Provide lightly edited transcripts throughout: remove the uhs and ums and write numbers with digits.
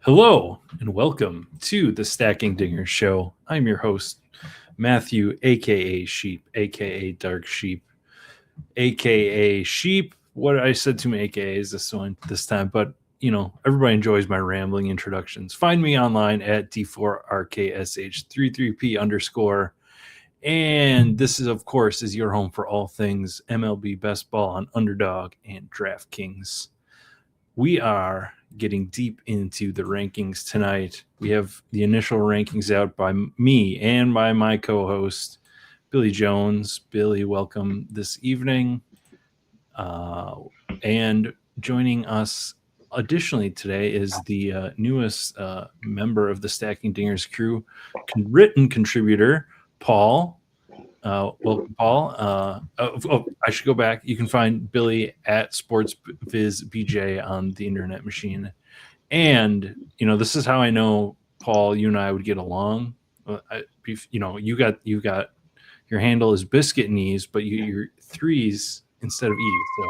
Hello and welcome to the Stacking Dingers show. I'm your host, Matthew, aka Sheep, aka Dark Sheep, aka Sheep. What I said to my AKAs this time, but everybody enjoys my rambling introductions. Find me online at D4RKSH33P _. And this is, of course, is your home for all things MLB Best Ball on Underdog and DraftKings. We are getting deep into the rankings tonight. We have the initial rankings out by me and by my co-host, Billy Jones. Billy, welcome this evening. And joining us additionally today is the newest member of the Stacking Dingers crew, written contributor, Paul. Welcome, Paul. I should go back. You can find Billy at SportsVizBJ on the internet machine. And, this is how I know, Paul, you and I would get along. You got your handle is Biscuit Knees, but your threes instead of E's. So.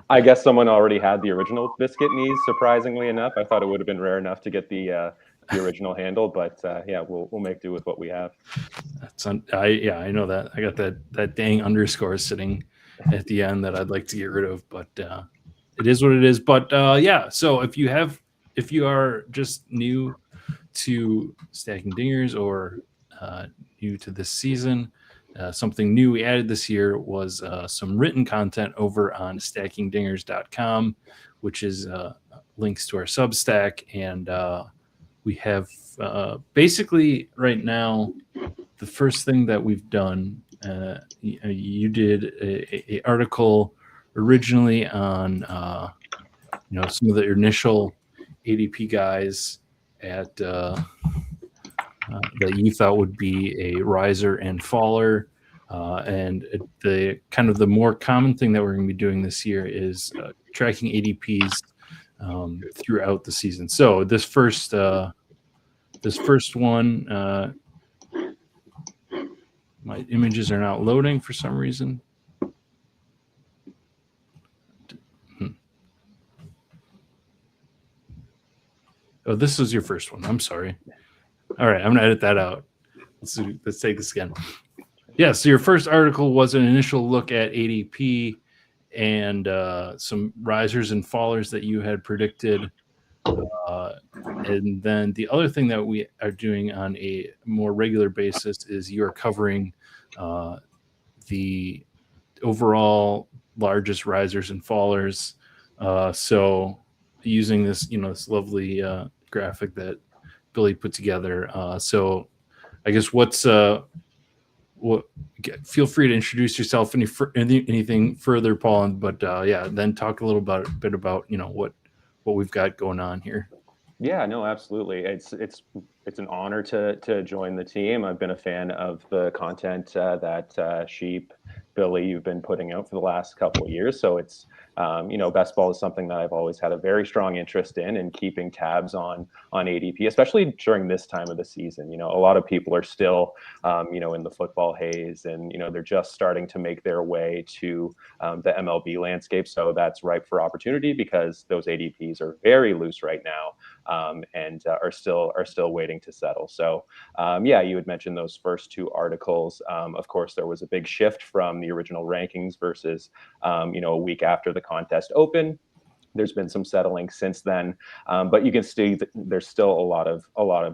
I guess someone already had the original Biscuit Knees, surprisingly enough. I thought it would have been rare enough to get the original handle, but we'll make do with what we have. I know that. I got that dang underscore sitting at the end that I'd like to get rid of, but it is what it is. But so if you are just new to Stacking Dingers or new to this season, something new we added this year was some written content over on stackingdingers.com, which is links to our Substack. And we have basically right now, the first thing that we've done, you did a article originally on some of the initial ADP guys at that you thought would be a riser and faller, and the kind of the more common thing that we're going to be doing this year is tracking ADPs throughout the season. So this first one, my images are not loading for some reason. Oh, this was your first one. I'm sorry. All right, I'm going to edit that out. Let's take this again. Yeah, so your first article was an initial look at ADP and some risers and fallers that you had predicted. And then the other thing that we are doing on a more regular basis is you're covering the overall largest risers and fallers. So using this, this lovely graphic that Billy put together. So I guess feel free to introduce yourself anything further, Paul, but then talk a little bit about what we've got going on here. Yeah, no, absolutely. It's an honor to join the team. I've been a fan of the content that Sheep, Billy, you've been putting out for the last couple of years. So it's best ball is something that I've always had a very strong interest in, and keeping tabs on ADP, especially during this time of the season. A lot of people are still in the football haze, and they're just starting to make their way to the MLB landscape. So that's ripe for opportunity because those ADPs are very loose right now, and are still waiting to settle. So you had mentioned those first two articles. Of course, there was a big shift from the original rankings versus a week after the contest open. There's been some settling since then, but you can see that there's still a lot of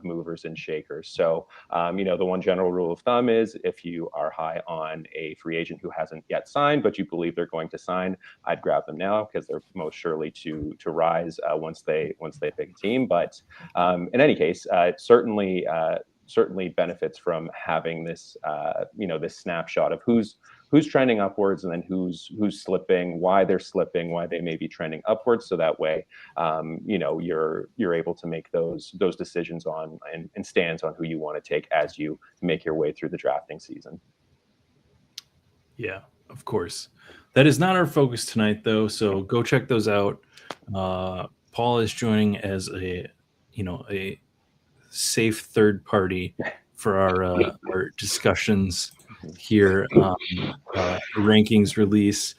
movers and shakers. So, the one general rule of thumb is if you are high on a free agent who hasn't yet signed, but you believe they're going to sign, I'd grab them now because they're most surely to rise once they pick a team. But in any case, certainly benefits from having this this snapshot of who's trending upwards, and then who's slipping, why they're slipping, why they may be trending upwards. So that way, you're able to make those decisions on and stands on who you want to take as you make your way through the drafting season. Yeah, of course. That is not our focus tonight, though. So go check those out. Paul is joining as a safe third party for our discussions here on rankings release.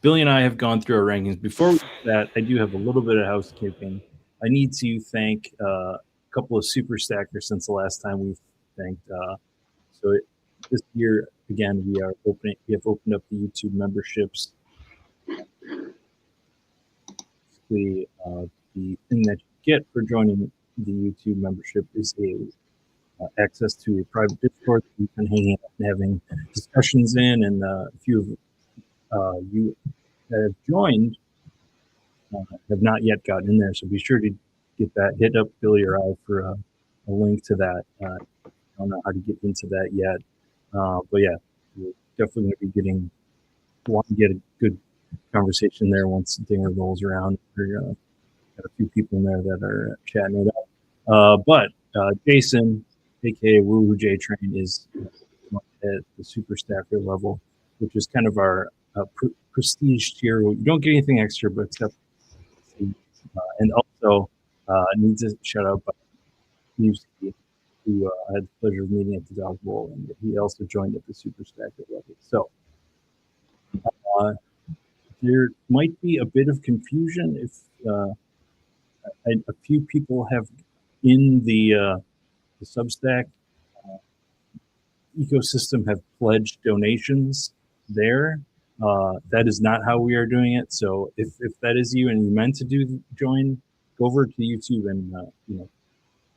Billy and I have gone through our rankings. Before we do that, I do have a little bit of housekeeping. I need to thank a couple of super stackers since the last time we thanked. This year again, we have opened up the YouTube memberships. Basically, the thing that you get for joining the YouTube membership is access to a private Discord that you can hang out and having discussions in, and a few of you that have joined have not yet gotten in there. So be sure to get that. Hit up Billy or I for a link to that. I don't know how to get into that yet, but yeah, we're definitely going to be getting. Want to get a good conversation there once Dinger rolls around. We're got a few people in there that are chatting it up. But Jason, aka Woohoo J Train, is at the super stacker level, which is kind of our prestige tier. You don't get anything extra, but except and also needs a shout out by Steve, who I had the pleasure of meeting at the Dog Bowl, and he also joined at the super stacker level. So there might be a bit of confusion if a few people have in the Substack ecosystem have pledged donations there. That is not how we are doing it. So if that is you and you meant to join, go over to YouTube and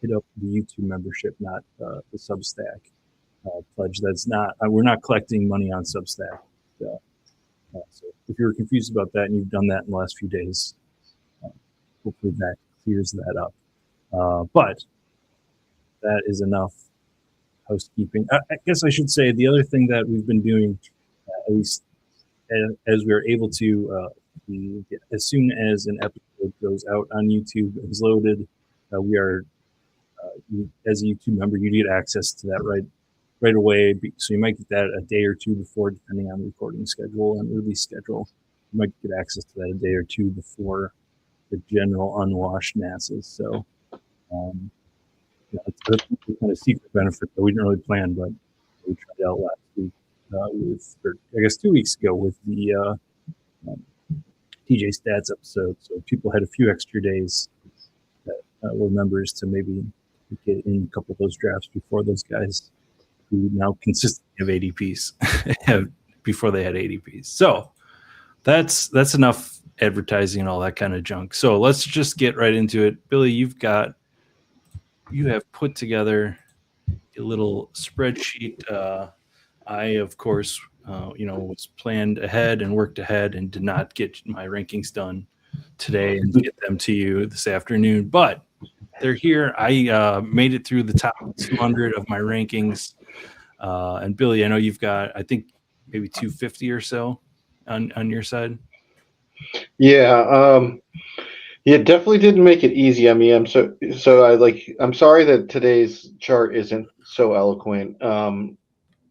hit up the YouTube membership, not the Substack pledge. That's not we're not collecting money on Substack. So if you're confused about that and you've done that in the last few days, hopefully that clears that up. But that is enough housekeeping. I guess I should say the other thing that we've been doing, at least as we are able to, as soon as an episode goes out on YouTube and is loaded, we are, as a YouTube member, you get access to that right away. So you might get that a day or two before, depending on the recording schedule and release schedule. You might get access to that a day or two before the general unwashed masses. So it's a kind of secret benefit that we didn't really plan, but we tried out last week or I guess 2 weeks ago with the TJ Stats episode. So people had a few extra days that were members to maybe get in a couple of those drafts before those guys who now consistently have ADPs before they had ADPs. So that's enough advertising and all that kind of junk. So let's just get right into it. Billy, you have put together a little spreadsheet. I, of course, was planned ahead and worked ahead and did not get my rankings done today and get them to you this afternoon. But they're here. I made it through the top 200 of my rankings. And Billy, I know you've got, I think, maybe 250 or so on your side. Yeah. Yeah, definitely didn't make it easy. I mean, I'm sorry that today's chart isn't so eloquent.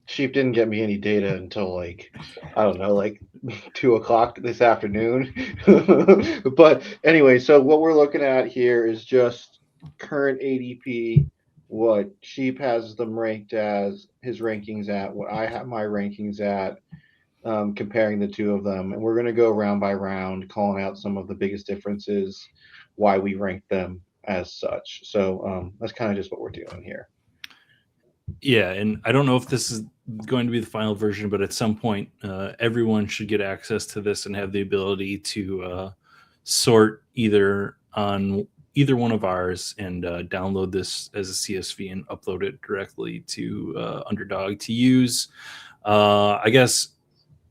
Sheep didn't get me any data until I don't know, 2 o'clock this afternoon. But anyway, so what we're looking at here is just current ADP, what Sheep has them ranked as, his rankings at, what I have my rankings at, comparing the two of them. And we're going to go round by round, calling out some of the biggest differences, why we rank them as such. So that's kind of just what we're doing here. Yeah, and I don't know if this is going to be the final version, but at some point, everyone should get access to this and have the ability to sort either on either one of ours and download this as a CSV and upload it directly to Underdog to use. I guess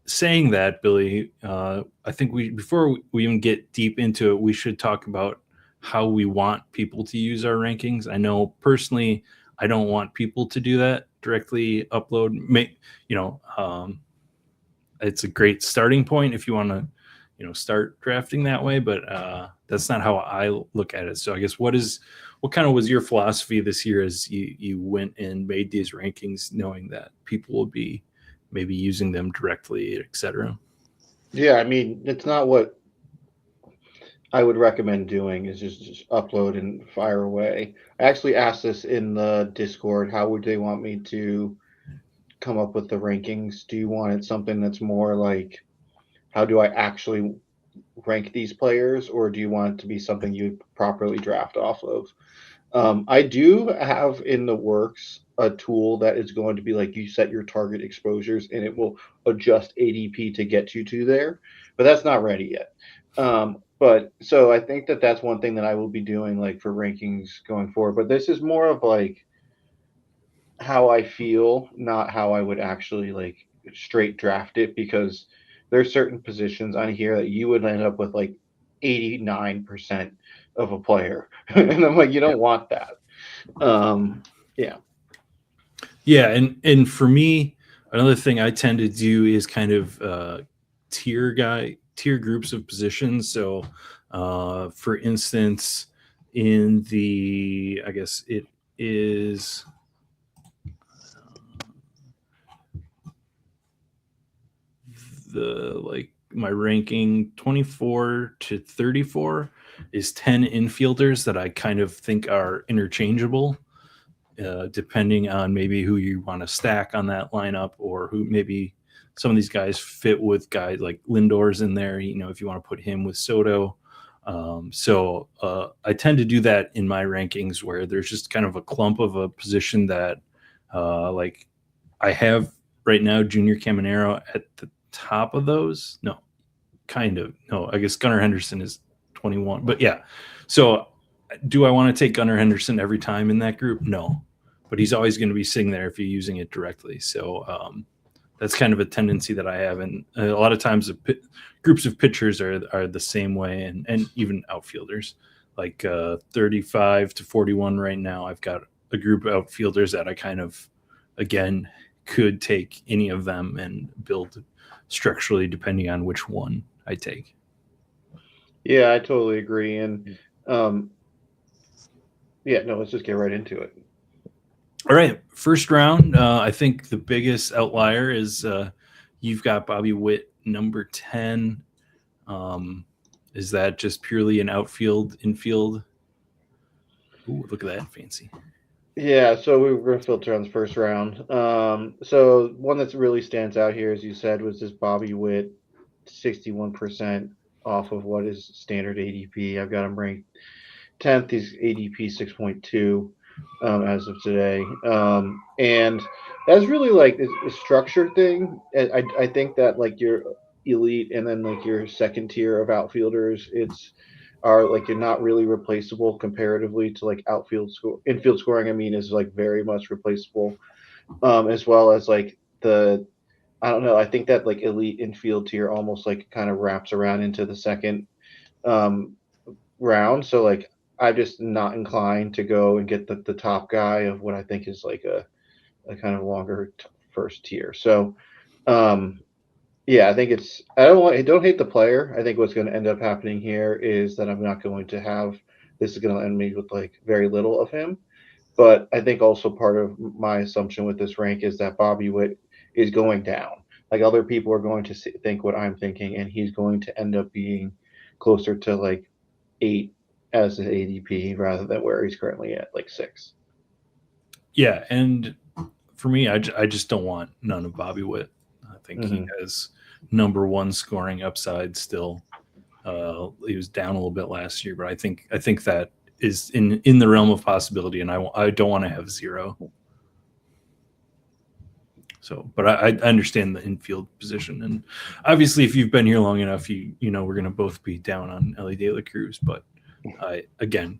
saying that, Billy, I think before we even get deep into it, we should talk about how we want people to use our rankings. I know personally, I don't want people to do that directly upload. It's a great starting point if you want to, start drafting that way, but that's not how I look at it. So I guess what kind of was your philosophy this year as you went and made these rankings, knowing that people will be maybe using them directly, etc.? Yeah, I mean, it's not what I would recommend doing, is just upload and fire away. I actually asked this in the Discord. How would they want me to come up with the rankings? Do you want it something that's more like how do I actually rank these players, or do you want it to be something you properly draft off of? I do have in the works a tool that is going to be like you set your target exposures and it will adjust ADP to get you to there, but that's not ready yet. But so I think that that's one thing that I will be doing like for rankings going forward. But this is more of like how I feel, not how I would actually like straight draft it, because there's certain positions on here that you would end up with like 89% of a player. And I'm like, you don't want that. Yeah. Yeah, and for me, another thing I tend to do is kind of tier groups of positions. So, for instance, in the, I guess it is the like my ranking 24 to 34 is 10 infielders that I kind of think are interchangeable. Depending on maybe who you want to stack on that lineup, or who maybe some of these guys fit with guys like Lindor's in there, if you want to put him with Soto. So I tend to do that in my rankings where there's just kind of a clump of a position that like I have right now Junior Caminero at the top of those. No, kind of. No, I guess Gunnar Henderson is 21. But yeah, so do I want to take Gunnar Henderson every time in that group? No, but he's always going to be sitting there if you're using it directly. So that's kind of a tendency that I have, and a lot of times groups of pitchers are the same way, and even outfielders, like 35 to 41 right now. I've got a group of outfielders that I kind of, again, could take any of them and build structurally depending on which one I take. Yeah, I totally agree. And yeah, no, let's just get right into it. All right, first round. I think the biggest outlier is you've got Bobby Witt, number 10. Is that just purely an infield? Ooh, look at that, fancy. Yeah, so we were going to filter on the first round. So one that really stands out here, as you said, was this Bobby Witt, 61% off of what is standard ADP. I've got him ranked 10th. He's ADP 6.2 as of today. And that's really like a structure thing. I think that like your elite and then like your second tier of outfielders, are like you're not really replaceable comparatively to like infield scoring. I mean, is like very much replaceable, as well as like I don't know. I think that like elite infield tier almost like kind of wraps around into the second round. So like I'm just not inclined to go and get the top guy of what I think is like a kind of longer first tier. So yeah, I think I don't hate the player. I think what's going to end up happening here is that I'm not going to have this is going to end me with like very little of him. But I think also part of my assumption with this rank is that Bobby Witt is going down. Like other people are going to think what I'm thinking, and he's going to end up being closer to like 8 as an ADP rather than where he's currently at like 6. Yeah, and for me, I just don't want none of Bobby Witt. I think he has number one scoring upside still. He was down a little bit last year, but I think that is in the realm of possibility, and I don't want to have 0. So, but I understand the infield position, and obviously, if you've been here long enough, you know we're going to both be down on Ellie De La Cruz. But again,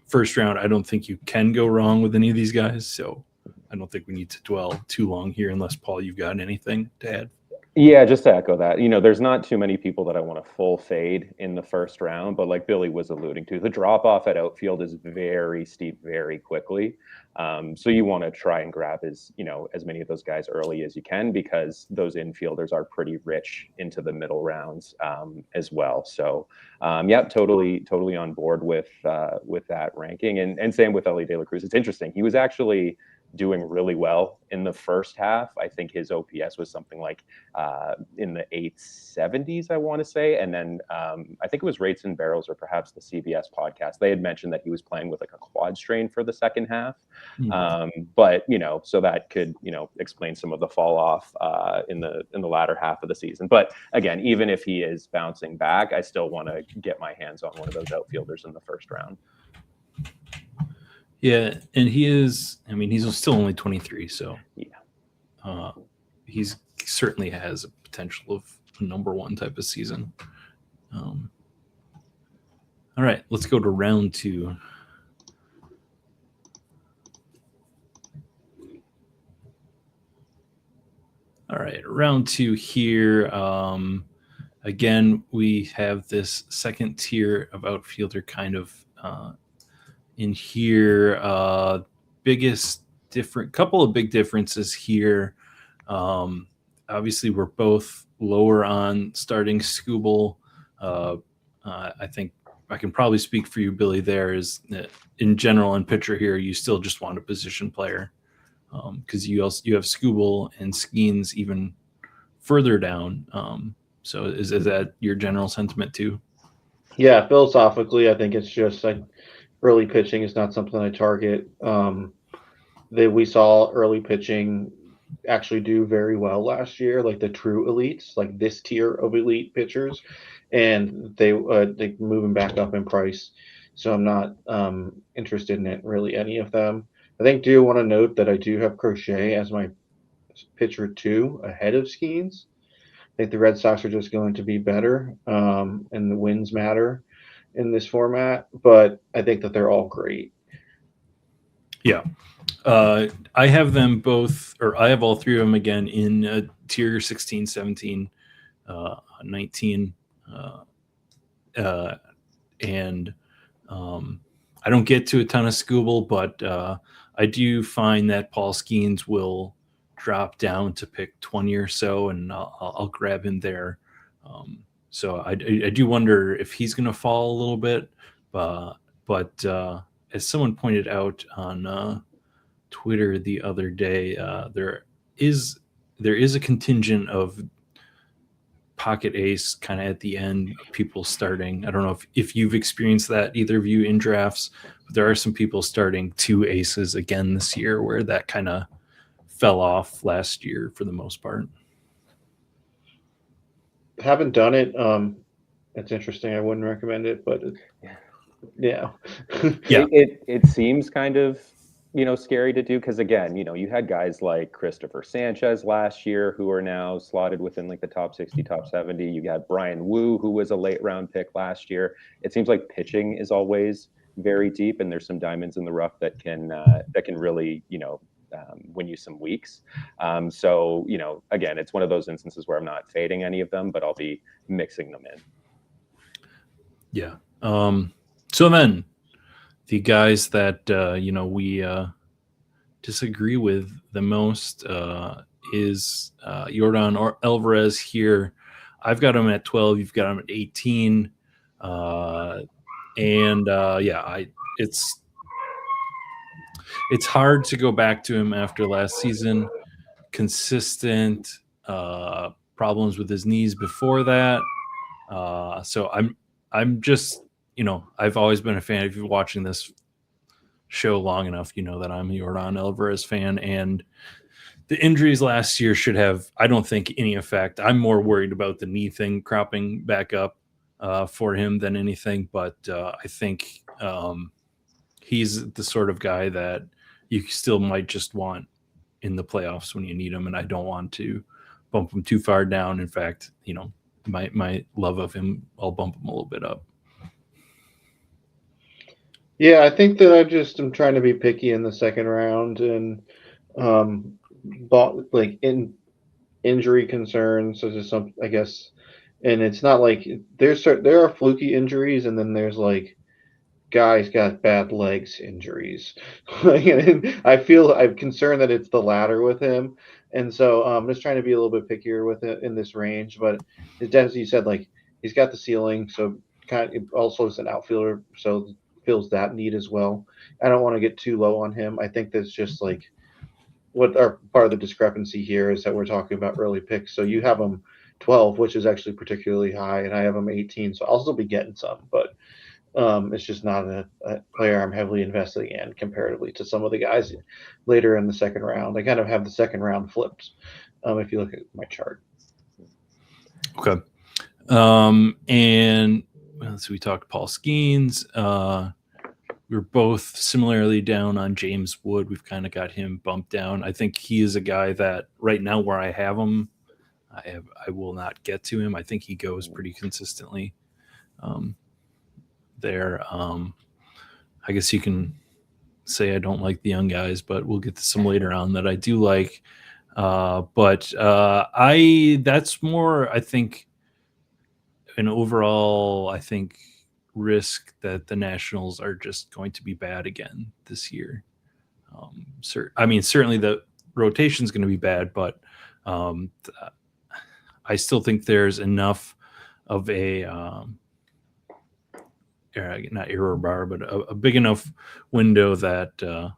first round, I don't think you can go wrong with any of these guys. So, I don't think we need to dwell too long here, unless Paul, you've got anything to add. Yeah, just to echo that, there's not too many people that I want to full fade in the first round, but like Billy was alluding to, the drop off at outfield is very steep very quickly. So you want to try and grab as many of those guys early as you can, because those infielders are pretty rich into the middle rounds as well. So yeah, totally on board with that ranking, and same with Ellie De La Cruz. It's interesting. He was actually doing really well in the first half. I think his OPS was something like in the 870s, I want to say. And then I think it was Rates and Barrels or perhaps the CBS podcast. They had mentioned that he was playing with like a quad strain for the second half. But, so that could, explain some of the fall off in the latter half of the season. But again, even if he is bouncing back, I still want to get my hands on one of those outfielders in the first round. Yeah, and he's still only 23, so yeah, he certainly has a potential of a number one type of season. All right, let's go to round 2. All right, round 2 here. Again, we have this second tier of outfielder kind of in here. Couple of big differences here. Obviously, we're both lower on starting Skubal. I think I can probably speak for you, Billy. There is, in general, in pitcher here, you still just want a position player because you have Skubal and Skeens even further down. So is that your general sentiment too? Yeah, philosophically, I think it's just like early pitching is not something I target. That we saw early pitching actually do very well last year, like the true elites, like this tier of elite pitchers, and they moving back up in price. So I'm not interested in really any of them. I do want to note that I do have Crochet as my pitcher 2 ahead of Skeens. I think the Red Sox are just going to be better, and the wins matter in this format. But I think that they're all great. Yeah. I have them both, or I have all three of them again in tier 16, 17, 19. And I don't get to a ton of Skubal, but I do find that Paul Skeens will drop down to pick 20 or so, and I'll grab him there. So I do wonder if he's going to fall a little bit, but as someone pointed out on Twitter the other day, there is a contingent of pocket ace kind of at the end, people starting. I don't know if you've experienced that, either of you, in drafts, but there are some people starting 2 aces again this year, where that kind of fell off last year for the most part. Haven't done it. It's interesting. I wouldn't recommend it, but yeah. It seems kind of scary to do, because again, you had guys like Christopher Sanchez last year who are now slotted within like the top 60, top 70. You got Brian Wu, who was a late round pick last year. It seems like pitching is always very deep, and there's some diamonds in the rough that can really win you some weeks. So again, it's one of those instances where I'm not fading any of them, but I'll be mixing them in. Yeah. So then the guys that we disagree with the most is Jordan Alvarez here. I've got him at 12. You've got him at 18. It's hard to go back to him after last season. Consistent problems with his knees before that. So I'm just, I've always been a fan. If you're watching this show long enough, you know that I'm a Jordan Alvarez fan, and the injuries last year should have, I don't think, any effect. I'm more worried about the knee thing cropping back up for him than anything, but I think he's the sort of guy that you still might just want in the playoffs when you need him, and I don't want to bump him too far down. In fact, my love of him, I'll bump him a little bit up. Yeah, I think that I'm trying to be picky in the second round, and bought like in injury concerns, such as some, I guess, and it's not like there are fluky injuries, and then there's like guys got bad legs injuries. I'm concerned that it's the latter with him, and so I'm just trying to be a little bit pickier with it in this range. But as you said, like, he's got the ceiling, so kind of also is an outfielder, so fills that need as well. I don't want to get too low on him. I think that's just like what our part of the discrepancy here is that we're talking about early picks. So you have them 12, which is actually particularly high, and I have them 18. So I'll still be getting some, but it's just not a player I'm heavily investing in comparatively to some of the guys later in the second round. I kind of have the second round flipped if you look at my chart. Okay. And so we talked Paul Skeens. We're both similarly down on James Wood. We've kind of got him bumped down. I think he is a guy that right now where I have him, I will not get to him. I think he goes pretty consistently there. I guess you can say I don't like the young guys, but we'll get to some later on that I do like. But that's more, I think, an overall, I think, risk that the Nationals are just going to be bad again this year. Certainly the rotation is going to be bad, but I still think there's enough of a not error bar, but a big enough window that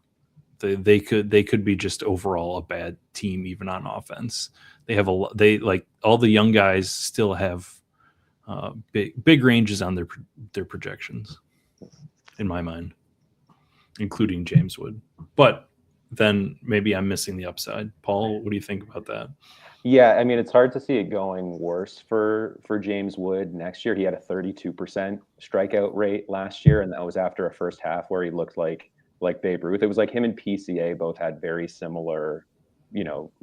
they could be just overall a bad team even on offense. They have all the young guys still have big ranges on their projections, in my mind, including James Wood. But then maybe I'm missing the upside. Paul, what do you think about that? Yeah, I mean, it's hard to see it going worse for James Wood next year. He had a 32% strikeout rate last year, and that was after a first half where he looked like Babe Ruth. It was like him and PCA both had very similar,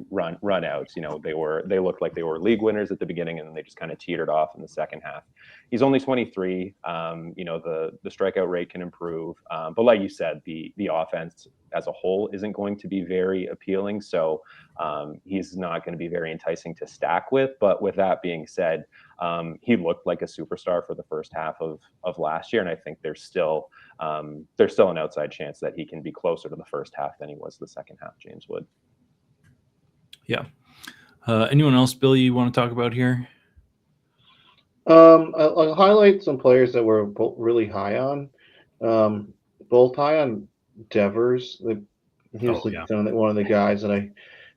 run outs. They looked like they were league winners at the beginning, and then they just kind of teetered off in the second half. He's only 23. The strikeout rate can improve, but like you said, the offense as a whole isn't going to be very appealing. So he's not going to be very enticing to stack with. But with that being said, he looked like a superstar for the first half of last year, and I think there's still an outside chance that he can be closer to the first half than he was the second half. James Wood. Yeah. Anyone else, Billy, you want to talk about here? I'll highlight some players that we're both really high on. Both high on Devers. He was one of the guys that I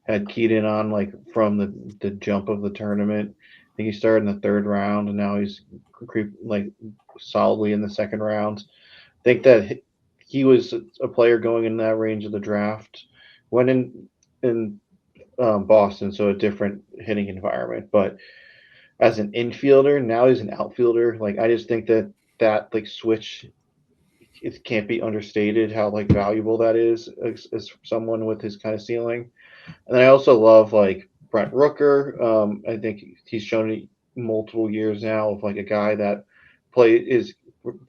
had keyed in on from the jump of the tournament. I think he started in the third round, and now he's solidly in the second round. I think that he was a player going in that range of the draft. Went in Boston, so a different hitting environment. But as an infielder, now he's an outfielder. I just think that switch, it can't be understated how valuable that is as someone with his kind of ceiling. And then I also love Brent Rooker. I think he's shown multiple years now of a guy that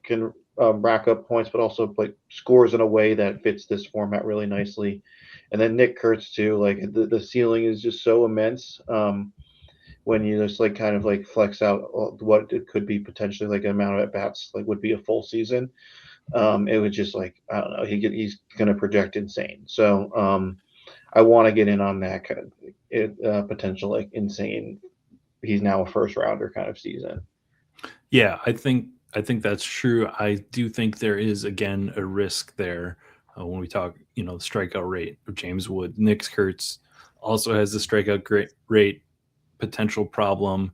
can rack up points, but also scores in a way that fits this format really nicely. And then Nick Kurtz too. The ceiling is just so immense. When you just flex out what it could be potentially an amount of at bats would be a full season. It would just I don't know. He's going to project insane. So I want to get in on that kind of potential insane. He's now a first rounder kind of season. Yeah, I think that's true. I do think there is again a risk there when we talk, the strikeout rate of James Wood. Nick Kurtz also has the strikeout rate potential problem.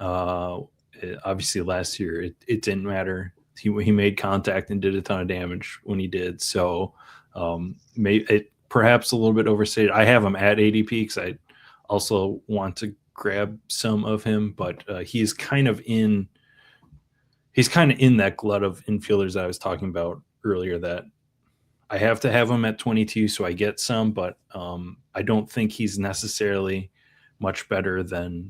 Obviously, last year it didn't matter. He made contact and did a ton of damage when he did. So perhaps a little bit overstated. I have him at ADP because I also want to grab some of him, but he's kind of in that glut of infielders that I was talking about earlier that I have to have him at 22 so I get some, but I don't think he's necessarily much better than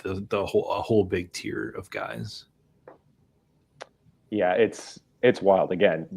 a whole big tier of guys. Yeah, it's wild. Again,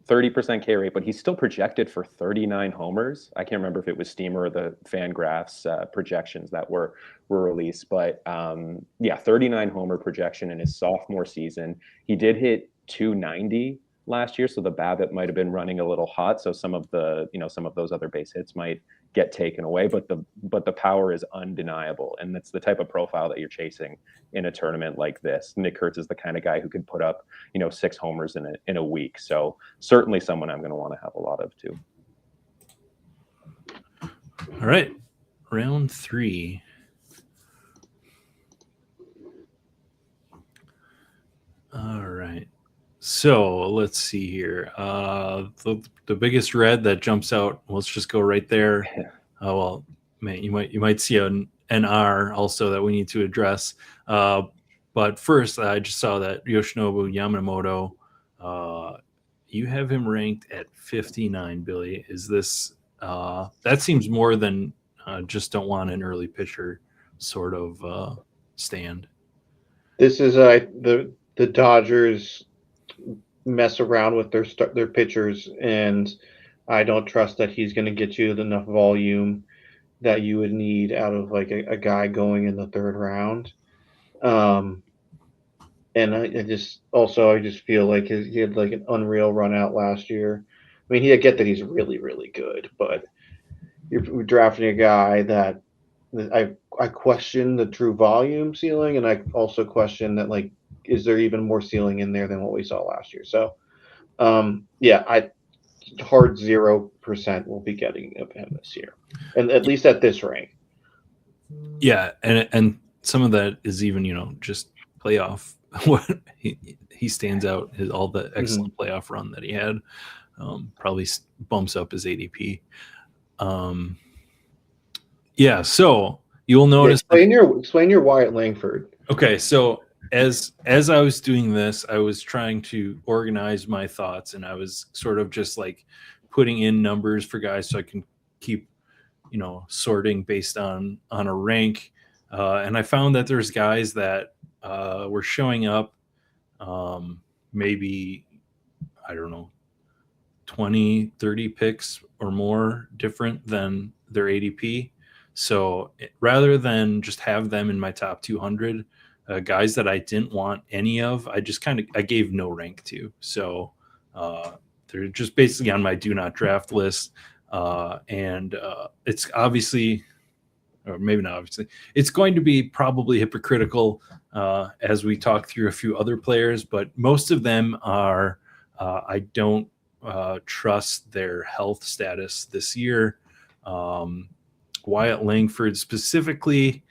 30% K rate, but he's still projected for 39 homers. I can't remember if it was Steamer or the Fangraphs projections that were released, but 39 homer projection in his sophomore season. He did hit 290 last year, so the BABIP might have been running a little hot. So some of those other base hits might get taken away, but the power is undeniable, and that's the type of profile that you're chasing in a tournament like this. Nick Kurtz is the kind of guy who could put up 6 homers in a week. So certainly someone I'm going to want to have a lot of too. All right, round 3. All right. So let's see here. The biggest red that jumps out. Let's just go right there. Well, man, you might see an NR also that we need to address. But first, I just saw that Yoshinobu Yamamoto. You have him ranked at 59. Billy, is this? That seems more than just don't want an early pitcher sort of stand. This is the Dodgers mess around with their pitchers, and I don't trust that he's going to get you enough volume that you would need out of like a guy going in the third round. And I just feel like he had like an unreal run out last year. I mean, I get that he's really, really good, but you're drafting a guy that I question the true volume ceiling, and I also question that, like, is there even more ceiling in there than what we saw last year? So, yeah, I hard 0% will be getting of him this year, and at least at this rank. Yeah, and some of that is even just playoff. What he stands out is all the excellent playoff run that he had. Probably bumps up his ADP. Yeah, so you'll notice. Explain your Wyatt Langford. Okay, so as I was doing this, I was trying to organize my thoughts, and I was sort of just like putting in numbers for guys so I can keep sorting based on a rank. And I found that there's guys that were showing up maybe, I don't know, 20, 30 picks or more different than their ADP. So rather than just have them in my top 200, guys that I didn't want any of, I gave no rank to. So they're just basically on my do not draft list. And it's obviously, or maybe not obviously, it's going to be probably hypocritical as we talk through a few other players, but most of them are, I don't trust their health status this year. Wyatt Langford specifically,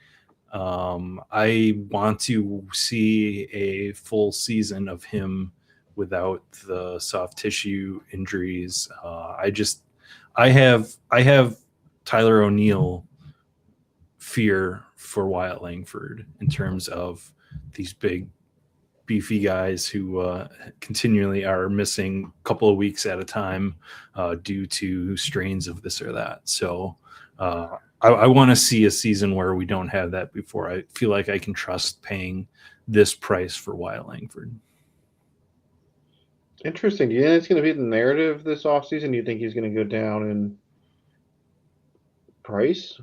I want to see a full season of him without the soft tissue injuries. I have Tyler O'Neill fear for Wyatt Langford in terms of these big beefy guys who continually are missing a couple of weeks at a time due to strains of this or that. So I want to see a season where we don't have that before I feel like I can trust paying this price for Wyatt Langford. Interesting. Do you think it's going to be the narrative this offseason? Do you think he's going to go down in price?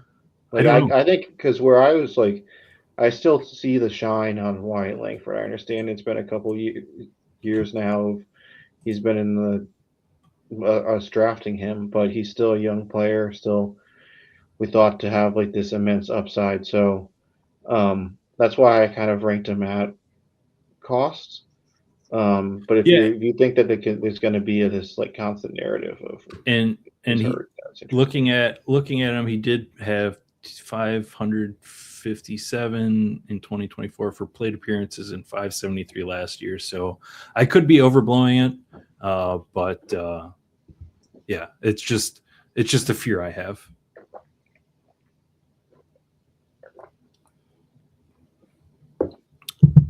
Like, I think because where I was like, I still see the shine on Wyatt Langford. I understand it's been a couple years now. He's been in the us drafting him, but he's still a young player. Still, we thought to have like this immense upside. So that's why I kind of ranked him at cost. But if you think that there's going to be this like constant narrative of and looking at him, he did have 557 in 2024 for plate appearances and 573 last year. So I could be overblowing it, but yeah, it's just a fear I have.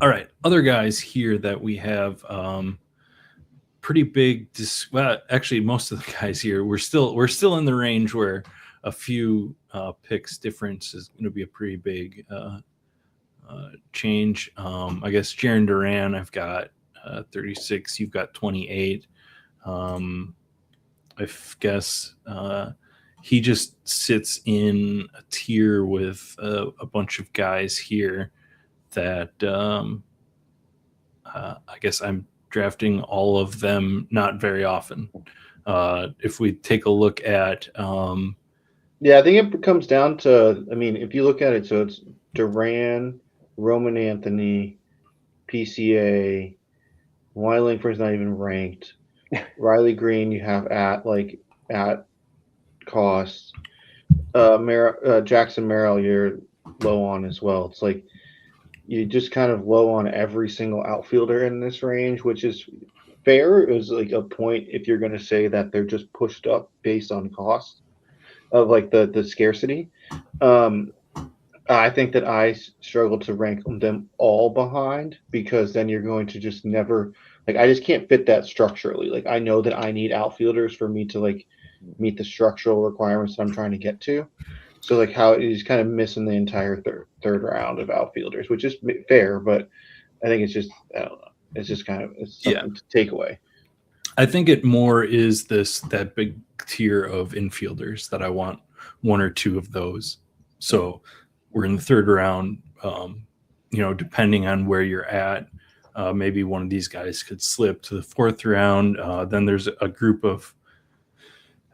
All right, other guys here that we have pretty big. Well, actually, most of the guys here we're still in the range where a few picks difference is going to be a pretty big change. I guess Jarren Duran, I've got 36. You've got 28. I guess he just sits in a tier with a bunch of guys here that I guess I'm drafting all of them not very often. If we take a look at yeah, I think it comes down to, I mean, if you look at it, so it's Duran, Roman Anthony, PCA, Wyatt Langford's not even ranked. Riley Green you have at cost. Jackson Merrill, you're low on as well. It's like you just kind of low on every single outfielder in this range, which is fair. It was like a point if you're going to say that they're just pushed up based on cost of like the scarcity. Um, I think that I struggle to rank them all behind because then you're going to just never like I just can't fit that structurally. Like I know that I need outfielders for me to like meet the structural requirements that I'm trying to get to. So like how he's kind of missing the entire third round of outfielders, which is fair, but I think it's just I don't know. It's just kind of it's something to take away. I think it more is that big tier of infielders that I want one or two of those. So we're in the third round. Depending on where you're at, maybe one of these guys could slip to the fourth round. Then there's a group of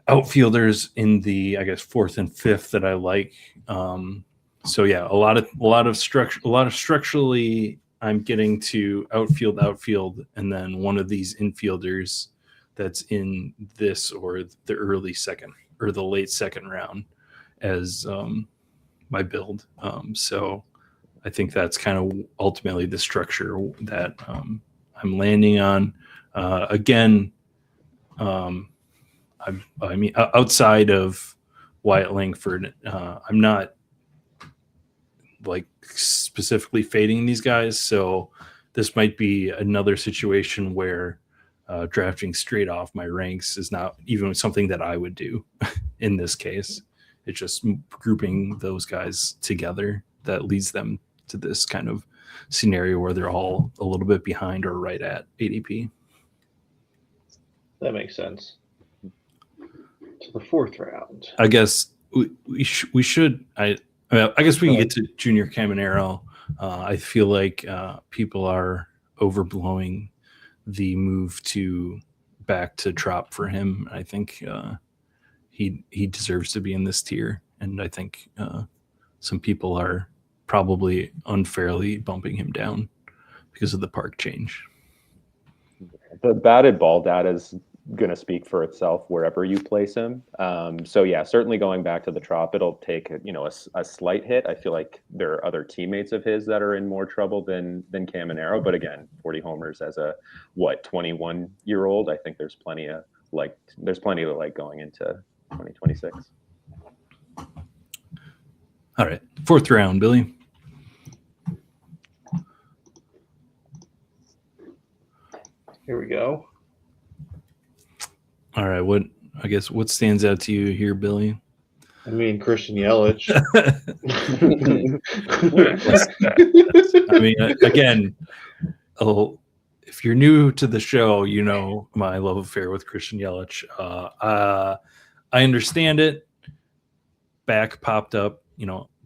outfielders in the, I guess, fourth and fifth that I like. So yeah, a lot of structurally, I'm getting to outfield, and then one of these infielders that's in this or the early second or the late second round as my build. So I think that's kind of ultimately the structure that I'm landing on. Again, I mean, outside of Wyatt Langford, I'm not like specifically fading these guys. So this might be another situation where drafting straight off my ranks is not even something that I would do in this case. It's just grouping those guys together that leads them to this kind of scenario where they're all a little bit behind or right at ADP. That makes sense. To the fourth round. I guess we should. I guess we can get to Junior Caminero. I feel like people are overblowing the move back to Trop for him. I think he deserves to be in this tier, and I think some people are probably unfairly bumping him down because of the park change. The batted ball data is going to speak for itself wherever you place him. So yeah, certainly going back to the Trop, it'll take a slight hit. I feel like there are other teammates of his that are in more trouble than Caminero. But again, 40 homers as a 21-year-old, I think there's plenty to like going into 2026. All right, fourth round, Billy. Here we go. All right, what stands out to you here, Billy? I mean, Christian Yelich. I mean, again, if you're new to the show, you know my love affair with Christian Yelich. I understand it. Back popped up,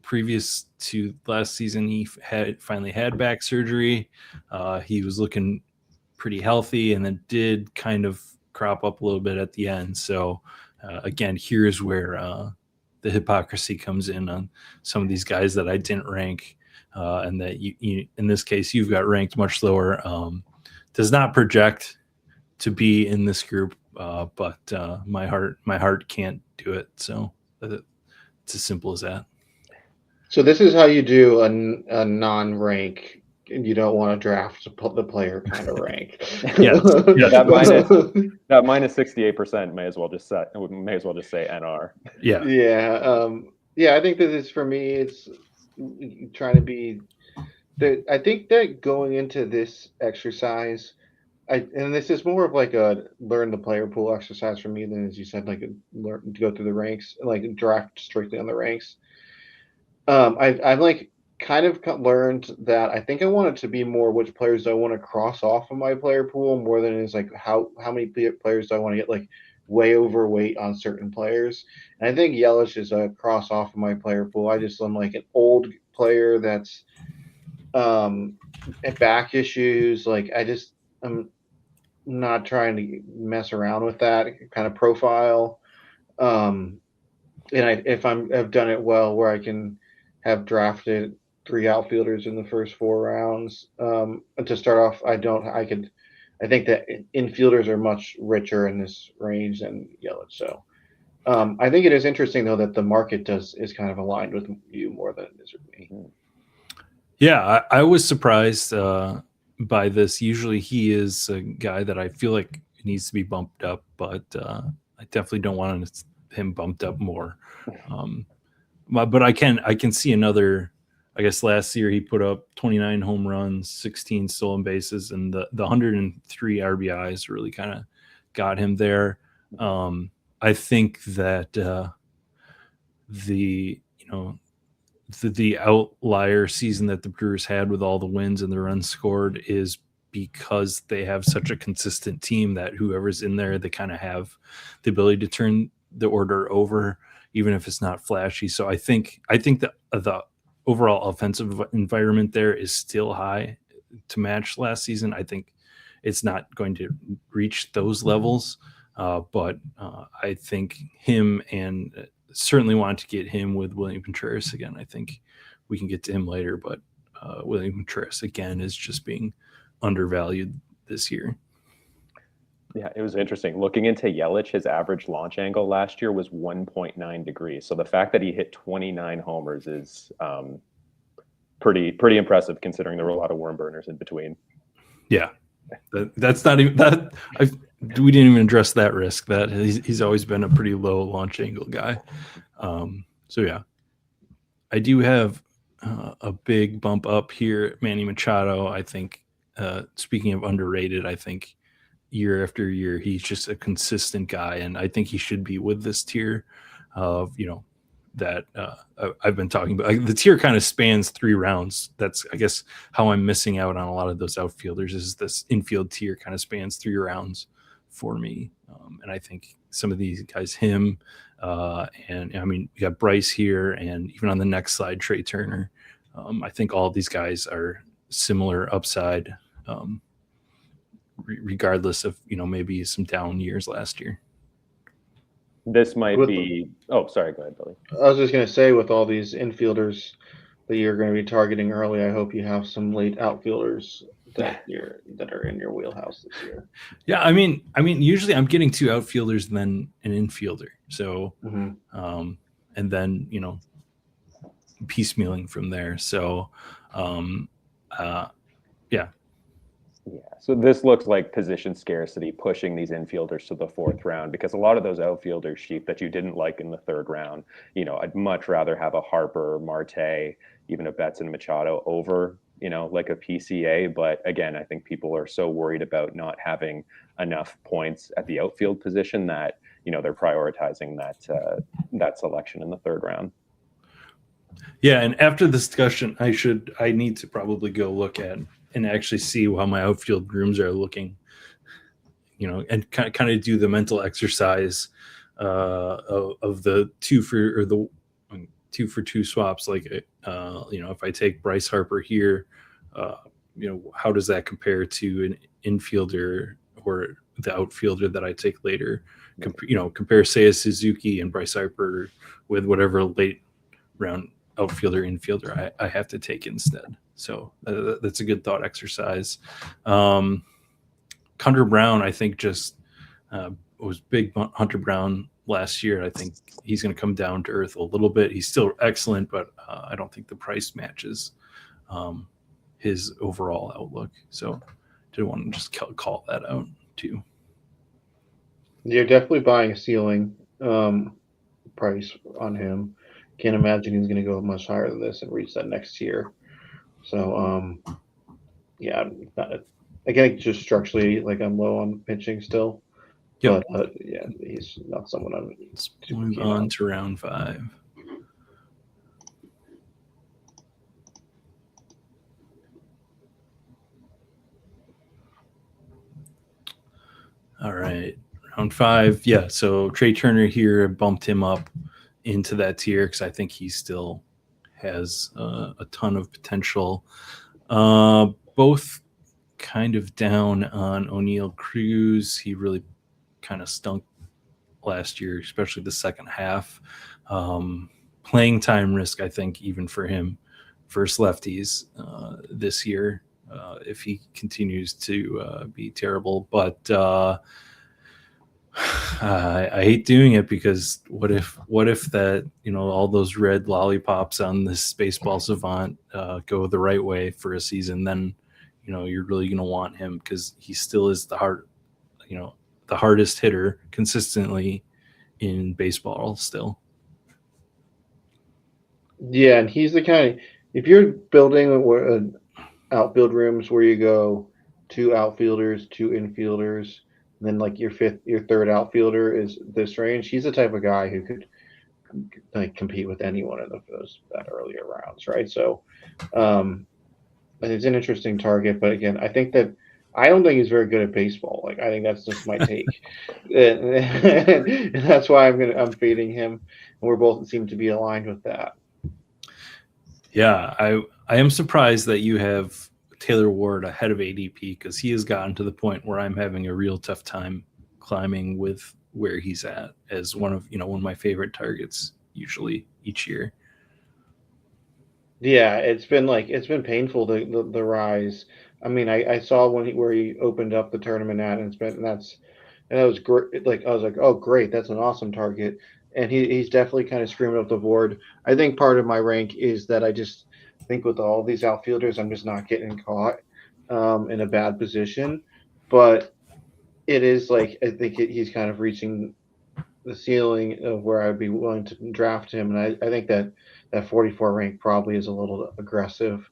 previous to last season, he finally had back surgery. He was looking pretty healthy, and then did kind of crop up a little bit at the end. So again, here's where the hypocrisy comes in on some of these guys that I didn't rank, and that you in this case you've got ranked much lower. Does not project to be in this group, but my heart can't do it. So it's as simple as that. So this is how you do a non-rank. You don't want to draft the player kind of rank. Yes. That minus 68% may as well just say NR. Yeah. Yeah. I think that is for me. It's trying to be. I think that going into this exercise, and this is more of like a learn the player pool exercise for me than, as you said, like learn to go through the ranks, like draft strictly on the ranks. I've like kind of learned that I think I want it to be more which players do I want to cross off of my player pool more than it's like how many players do I want to get like way overweight on certain players. And I think Yelich is a cross off of my player pool. I'm like an old player that's back issues. Like I'm not trying to mess around with that kind of profile. And I've done it well where I can have drafted 3 outfielders in the first 4 rounds. To start off, I think that infielders are much richer in this range than Yelich. So I think it is interesting though that the market is kind of aligned with you more than it is with me. Yeah, I was surprised by this. Usually he is a guy that I feel like needs to be bumped up, but I definitely don't want him bumped up more. But I can see another. I guess last year he put up 29 home runs, 16 stolen bases, and the 103 RBIs really kind of got him there. I think that the the outlier season that the Brewers had with all the wins and the runs scored is because they have such a consistent team that whoever's in there, they kind of have the ability to turn the order over, even if it's not flashy. So I think that the overall offensive environment there is still high to match last season. I think it's not going to reach those levels, but I think him and certainly want to get him with William Contreras again. I think we can get to him later, but William Contreras again is just being undervalued this year. Yeah, it was interesting. Looking into Yelich, his average launch angle last year was 1.9 degrees. So the fact that he hit 29 homers is pretty impressive, considering there were a lot of worm burners in between. Yeah, that's not even that. We didn't even address that risk. That he's always been a pretty low launch angle guy. So yeah, I do have a big bump up here, Manny Machado. I think. Speaking of underrated, I think year after year he's just a consistent guy, and I think he should be with this tier of that I've been talking about. The tier kind of spans 3 rounds. That's, I guess, how I'm missing out on a lot of those outfielders is this infield tier kind of spans 3 rounds for me. And I think some of these guys, him, and I mean, you got Bryce here, and even on the next slide, Trey Turner. I think all of these guys are similar upside, regardless of, maybe some down years last year. This might be. Oh, sorry. Go ahead, Billy. I was just going to say, with all these infielders that you're going to be targeting early, I hope you have some late outfielders that are in your wheelhouse this year. Yeah, I mean, usually I'm getting 2 outfielders and then an infielder. So, and then piecemealing from there. So, yeah. Yeah, so this looks like position scarcity pushing these infielders to the 4th round, because a lot of those outfielders, Sheep, that you didn't like in the 3rd round, I'd much rather have a Harper, Marte, even a Betts and Machado over, like a PCA. But again, I think people are so worried about not having enough points at the outfield position that, they're prioritizing that selection in the 3rd round. Yeah, and after this discussion, I need to probably go look at and actually see how my outfield grooms are looking, and kind of do the mental exercise of the 2 for 2 swaps. Like, if I take Bryce Harper here, how does that compare to an infielder or the outfielder that I take later? Compare Seiya Suzuki and Bryce Harper with whatever late round outfielder, infielder I have to take instead. So that's a good thought exercise. Hunter Brown, I think, just was big Hunter Brown last year. I think he's going to come down to earth a little bit. He's still excellent, but I don't think the price matches his overall outlook. So did want to just call that out too. You're definitely buying a ceiling price on him. Can't imagine he's going to go much higher than this and reach that next tier. So, yeah, again, just structurally, like, I'm low on pitching still. Yep. But yeah, he's not someone I'm. Let's move on to round 5. All right, round 5. Yeah, so Trey Turner here bumped him up into that tier because I think he still has a ton of potential. Both kind of down on O'Neal Cruz. He really kind of stunk last year, especially the second half. Playing time risk, I think, even for him versus lefties this year, if he continues to be terrible. But I hate doing it because what if that, all those red lollipops on this baseball savant go the right way for a season, then you're really going to want him because he still is the hardest hitter consistently in baseball still. Yeah, and he's the kind of, if you're building outfield rooms where you go 2 outfielders, 2 infielders, and then like your third outfielder is this range, he's the type of guy who could like compete with anyone in those that earlier rounds, right? So, it's an interesting target, but again, I think that I don't think he's very good at baseball. Like I think that's just my take, and that's why I'm fading him, and we're both seem to be aligned with that. Yeah, I am surprised that you have Taylor Ward ahead of ADP because he has gotten to the point where I'm having a real tough time climbing with where he's at as one of my favorite targets usually each year. Yeah, it's been painful the rise. I mean, I saw where he opened up the tournament at, and that was great. Like I was like, oh great, that's an awesome target, and he's definitely kind of screaming up the board. I think part of my rank is that I just think with all these outfielders, I'm just not getting caught in a bad position, but it is like I think he's kind of reaching the ceiling of where I'd be willing to draft him, and I think that 44 rank probably is a little aggressive,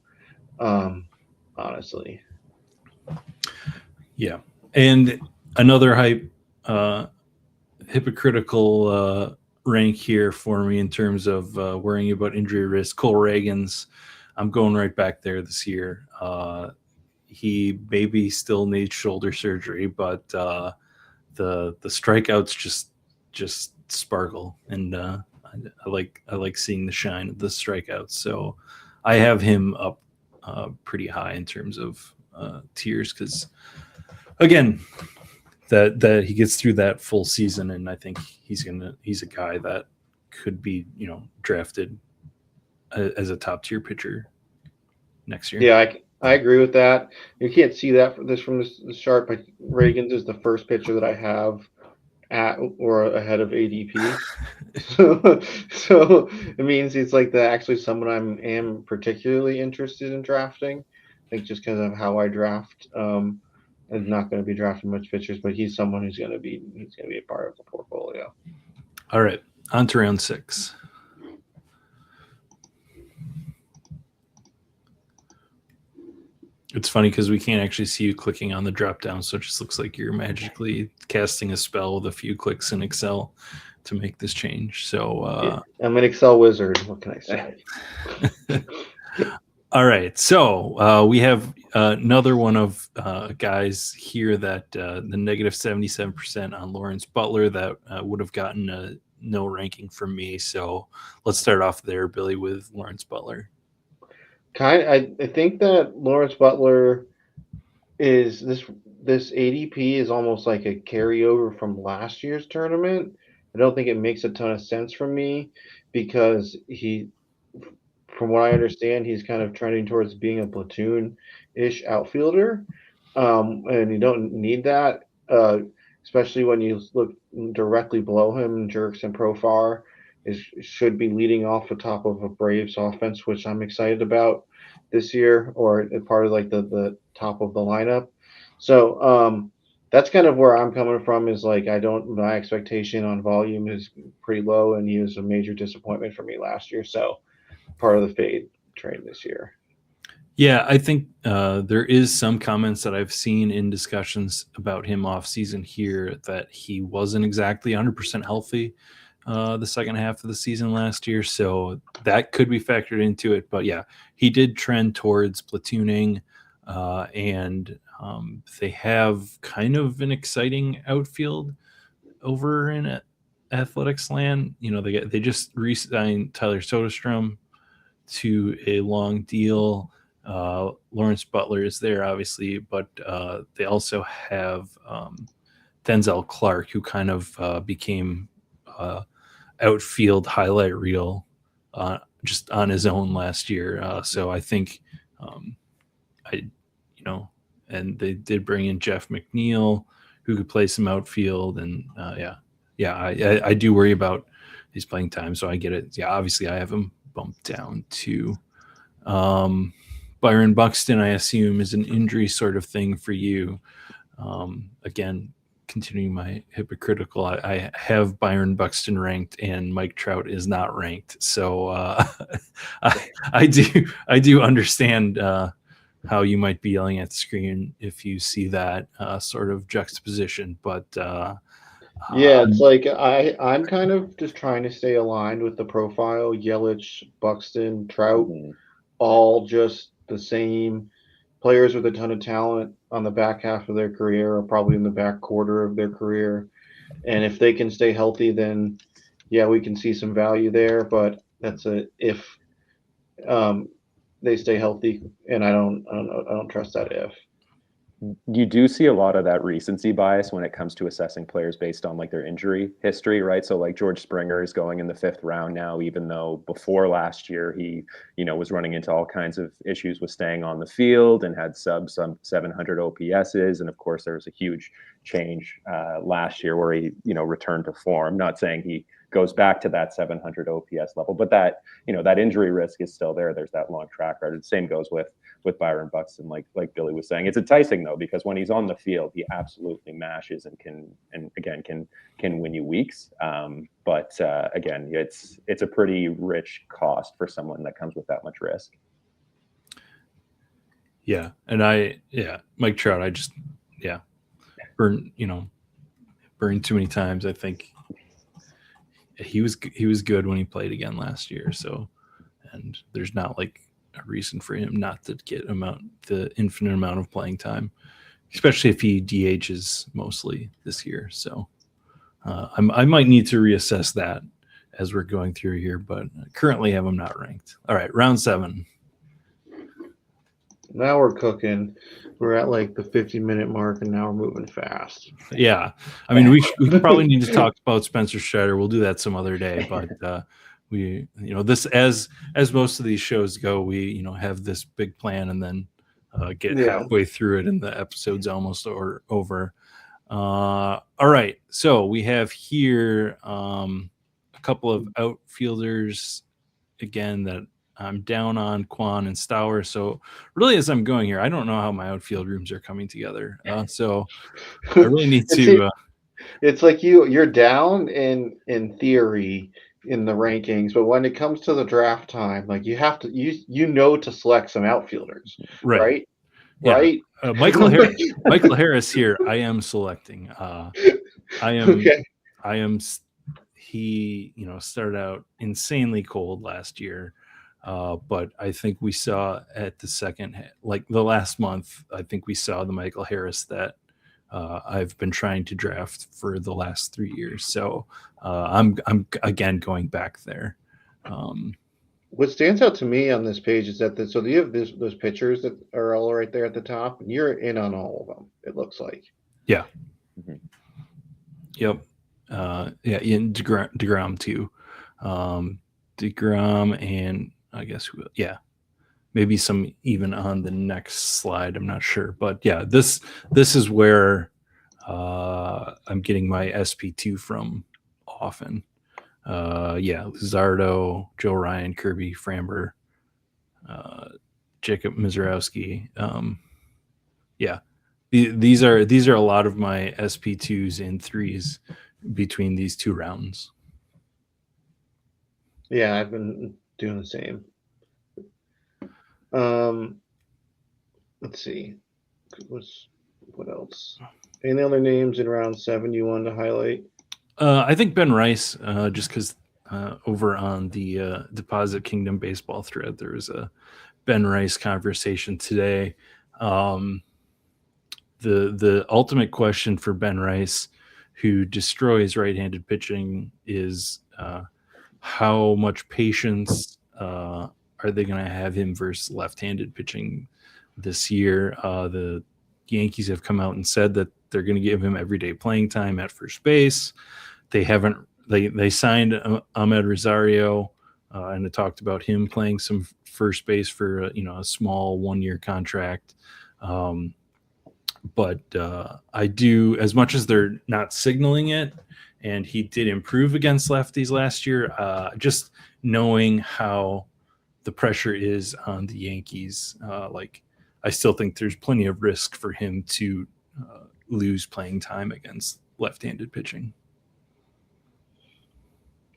honestly. Yeah, and another hypocritical rank here for me in terms of worrying about injury risk. Cole Reagans, I'm going right back there this year. He maybe still needs shoulder surgery, but the strikeouts just sparkle, and I like seeing the shine of the strikeouts. So I have him up pretty high in terms of tiers because again that he gets through that full season, and I think he's a guy that could be drafted as a top tier pitcher next year. Yeah, I agree with that. You can't see that from this chart, but Reagans is the first pitcher that I have at or ahead of ADP. so it means it's like actually someone am particularly interested in drafting. I think just because of how I draft, I'm not going to be drafting much pitchers, but he's someone who's going to be a part of the portfolio. All right, on to round 6. It's funny because we can't actually see you clicking on the drop down, so it just looks like you're magically casting a spell with a few clicks in Excel to make this change. So yeah, I'm an Excel wizard. What can I say? All right, so we have another one of guys here that the negative 77% on Lawrence Butler that would have gotten a no ranking from me. So let's start off there, Billy, with Lawrence Butler. I think that Lawrence Butler is this ADP is almost like a carryover from last year's tournament. I don't think it makes a ton of sense for me because from what I understand, he's kind of trending towards being a platoon-ish outfielder, and you don't need that, especially when you look directly below him. Jerks and Profar should be leading off the top of a Braves offense, which I'm excited about this year, or part of like the top of the lineup. So that's kind of where I'm coming from. Is like my expectation on volume is pretty low, and he was a major disappointment for me last year. So part of the fade train this year. Yeah, I think there is some comments that I've seen in discussions about him off season here that he wasn't exactly 100% healthy the second half of the season last year. So that could be factored into it. But yeah, he did trend towards platooning and they have kind of an exciting outfield over in Athletics land. They just re-signed Tyler Soderstrom to a long deal. Lawrence Butler is there, obviously, but they also have Denzel Clark, who kind of became outfield highlight reel just on his own last year. So I think and they did bring in Jeff McNeil, who could play some outfield. And I do worry about his playing time, so I get it. Yeah, obviously I have him bumped down to Byron Buxton. I assume is an injury sort of thing for you. Again, continuing my hypocritical, I have Byron Buxton ranked and Mike Trout is not ranked. So I do understand how you might be yelling at the screen if you see that sort of juxtaposition. But it's like I'm kind of just trying to stay aligned with the profile. Yelich, Buxton, Trout, all just the same players with a ton of talent on the back half of their career, or probably in the back quarter of their career. And if they can stay healthy, then yeah, we can see some value there. But that's if they stay healthy, and I don't trust that if. You do see a lot of that recency bias when it comes to assessing players based on like their injury history, right? So like George Springer is going in the 5th round now, even though before last year he, was running into all kinds of issues with staying on the field and had some 700 OPSs. And of course, there was a huge change last year where he, returned to form. Not saying he goes back to that 700 OPS level, but that, that injury risk is still there. There's that long track record. The same goes with Byron Buxton, like Billy was saying. It's enticing though, because when he's on the field, he absolutely mashes and can win you weeks. But again, it's a pretty rich cost for someone that comes with that much risk. Yeah, and Mike Trout, I just burned too many times. I think he was good when he played again last year. So, and there's not like a reason for him not to get the infinite amount of playing time, especially if he DHs mostly this year. So I might need to reassess that as we're going through here, but currently have him not ranked. All right, round 7. Now we're cooking. We're at like the 50-minute mark, and now we're moving fast. Yeah, I mean, we probably need to talk about Spencer Strider. We'll do that some other day, but we, this as most of these shows go, we have this big plan and then get halfway through it and the episode's almost over. All right, so we have here a couple of outfielders again that I'm down on, Quan and Stour. So really, as I'm going here, I don't know how my outfield rooms are coming together. So I really need to. It's like you're down in theory in the rankings, but when it comes to the draft time, like you have to to select some outfielders, right? Yeah. Right. Michael Harris here. I am selecting. I am. Okay. I am. He started out insanely cold last year. But I think we saw at the second, like the last month, I think we saw the Michael Harris that I've been trying to draft for the last 3 years. So I'm again going back there. What stands out to me on this page is that so you have those pictures that are all right there at the top, and you're in on all of them. It looks like. Yeah. Mm-hmm. Yep. Ian DeGrom too. DeGrom and I guess maybe some even on the next slide. I'm not sure, but yeah, this is where I'm getting my SP2 from often. Luzardo, Joe Ryan, Kirby, Framber, Jacob Mizorowski. These are a lot of my SP2s and 3s between these 2 rounds. Yeah, I've been doing the same. Let's see. What else? Any other names in round 7 you wanted to highlight? I think Ben Rice, just because over on the Deposit Kingdom baseball thread, there was a Ben Rice conversation today. The ultimate question for Ben Rice, who destroys right-handed pitching, is how much patience are they going to have him versus left-handed pitching this year? The Yankees have come out and said that they're going to give him everyday playing time at first base. They signed Ahmed Rosario, and it talked about him playing some first base for a small 1-year contract. but I do, as much as they're not signaling it, and he did improve against lefties last year, just knowing how the pressure is on the Yankees, I still think there's plenty of risk for him to lose playing time against left-handed pitching.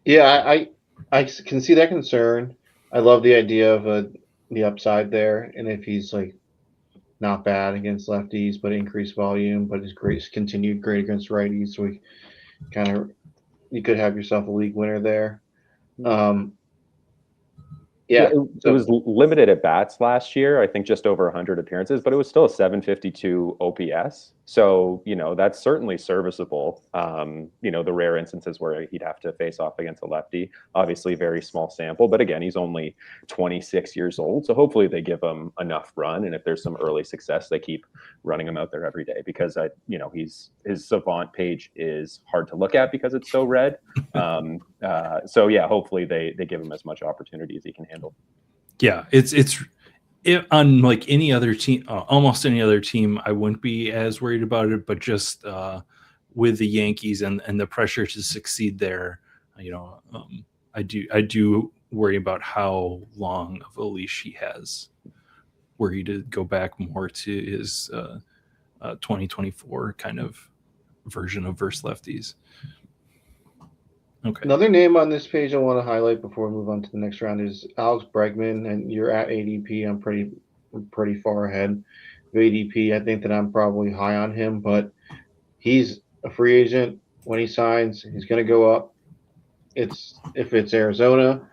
Yeah, I can see that concern. I love the idea of the upside there, and if he's like not bad against lefties, but increased volume, but his continued great against righties, so you could have yourself a league winner there. Yeah, it was limited at bats last year. I think just over 100 appearances, but it was still a 752 OPS. So, that's certainly serviceable. The rare instances where he'd have to face off against a lefty, obviously very small sample, but again, he's only 26 years old. So hopefully they give him enough run. And if there's some early success, they keep running him out there every day, because his savant page is hard to look at because it's so red. So yeah, hopefully they give him as much opportunity as he can handle. Yeah, it's on like any other team, almost any other team, I wouldn't be as worried about it. But just with the Yankees and the pressure to succeed there, I do worry about how long of a leash he has. Worry to go back more to his 2024 kind of version of versus lefties. Okay. Another name on this page I want to highlight before we move on to the next round is Alex Bregman, and you're at ADP. I'm pretty far ahead of ADP. I think that I'm probably high on him, but he's a free agent. When he signs, he's going to go up. If it's Arizona,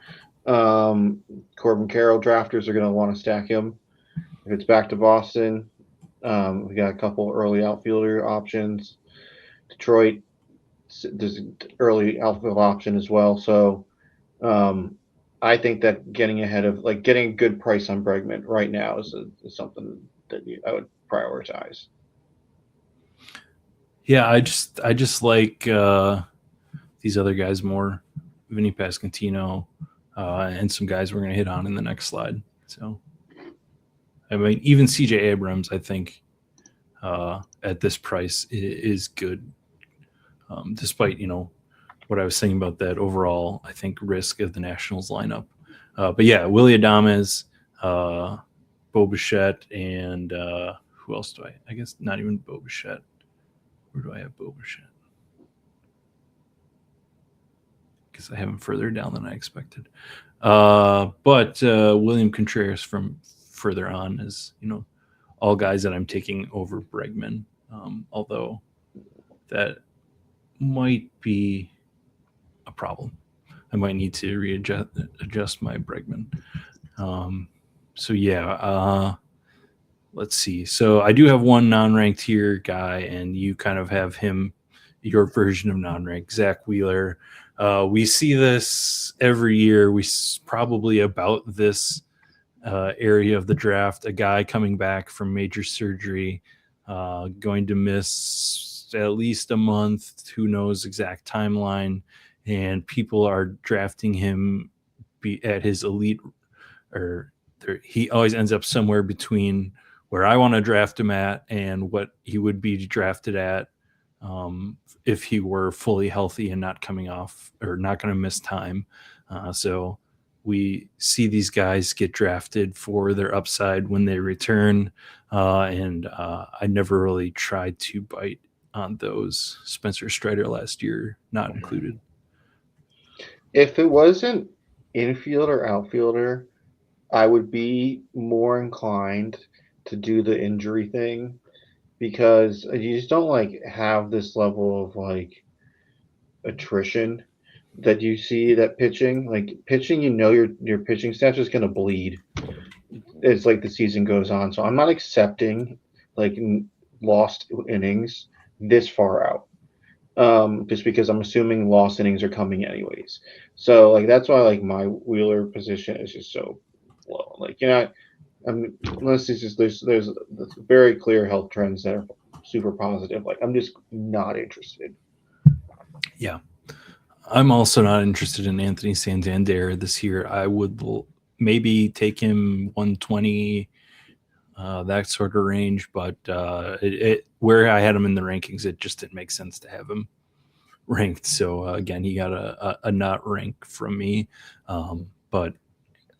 Corbin Carroll drafters are going to want to stack him. If it's back to Boston, we got a couple early outfielder options. Detroit, there's an early outfield option as well. So I think that getting ahead of getting a good price on Bregman right now is something that I would prioritize. Yeah, I just like these other guys more, Vinny Pasquantino, and some guys we're going to hit on in the next slide. So, I mean, even CJ Abrams, I think, at this price is good, despite what I was saying about that overall, I think, risk of the Nationals lineup. But yeah, Willy Adames, Bo Bichette, and who else do I guess not even Bo Bichette. Where do I have Bo Bichette? Because I have him further down than I expected. But William Contreras from further on is, all guys that I'm taking over Bregman. Although that might be a problem. I might need to adjust my Bregman. So yeah, let's see. So I do have one non-ranked here guy, and you kind of have him, your version of non-ranked, Zach Wheeler. We see this every year. We probably about this area of the draft, a guy coming back from major surgery, going to miss at least a month, who knows exact timeline, and people are drafting him at his elite, or he always ends up somewhere between where I want to draft him at and what he would be drafted at if he were fully healthy and not coming off or not going to miss time. So we see these guys get drafted for their upside when they return. And I never really tried to bite on those. Spencer Strider last year, not included. If it wasn't infield or outfielder, I would be more inclined to do the injury thing, because you just don't have this level of attrition that you see that pitching, your pitching staff is going to bleed as the season goes on. So I'm not accepting lost innings this far out, just because I'm assuming lost innings are coming anyways. So that's why my Wheeler position is just so low. Unless there's very clear health trends that are super positive, I'm just not interested. Yeah, I'm also not interested in Anthony Santander this year. I would maybe take him 120 that sort of range. But where I had him in the rankings, it just didn't make sense to have him ranked. So again, he got a not rank from me. But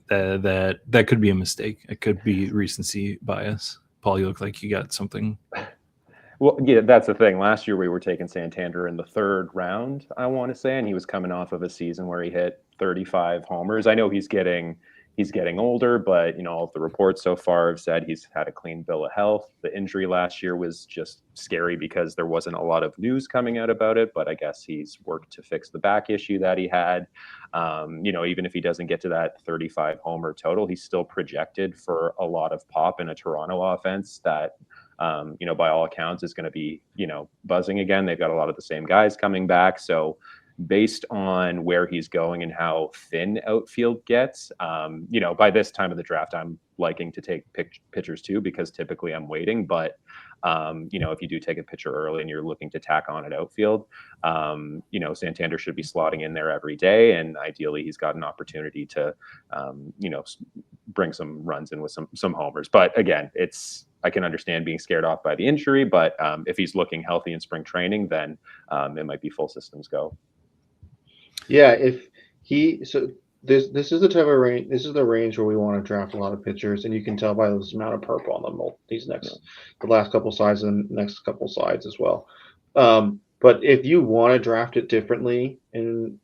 that could be a mistake. It could be recency bias. Paul, you look like you got something. Well, yeah, that's the thing. Last year we were taking Santander in the 3rd round, I want to say, and he was coming off of a season where he hit 35 homers. I know he's getting older, but all of the reports so far have said he's had a clean bill of health. The injury last year was just scary because there wasn't a lot of news coming out about it, but I guess he's worked to fix the back issue that he had. Even if he doesn't get to that 35 homer total, he's still projected for a lot of pop in a Toronto offense that by all accounts is going to be, buzzing again. They've got a lot of the same guys coming back. So based on where he's going and how thin outfield gets, by this time of the draft, I'm liking to take pitchers too, because typically I'm waiting. But, if you do take a pitcher early and you're looking to tack on at outfield, Santander should be slotting in there every day. And ideally he's got an opportunity to, bring some runs in with some homers. But again, I can understand being scared off by the injury, but if he's looking healthy in spring training, then it might be full systems go. Yeah, this is the type of range. This is the range where we want to draft a lot of pitchers, and you can tell by this amount of purple on the last couple sides and next couple sides as well. But if you want to draft it differently and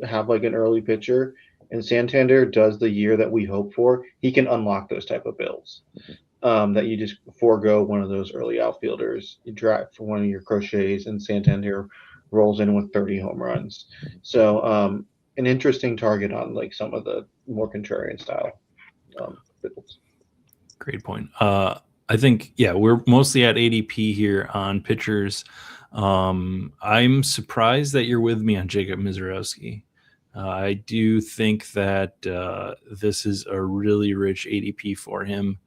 have like an early pitcher, and Santander does the year that we hope for, he can unlock those type of bills. That you just forego one of those early outfielders, you draft for one of your crochets, and Santander rolls in with 30 home runs. So an interesting target on like some of the more contrarian style builds. Great point. I think, we're mostly at ADP here on pitchers. I'm surprised that you're with me on Jacob Misiorowski. I do think that this is a really rich ADP for him.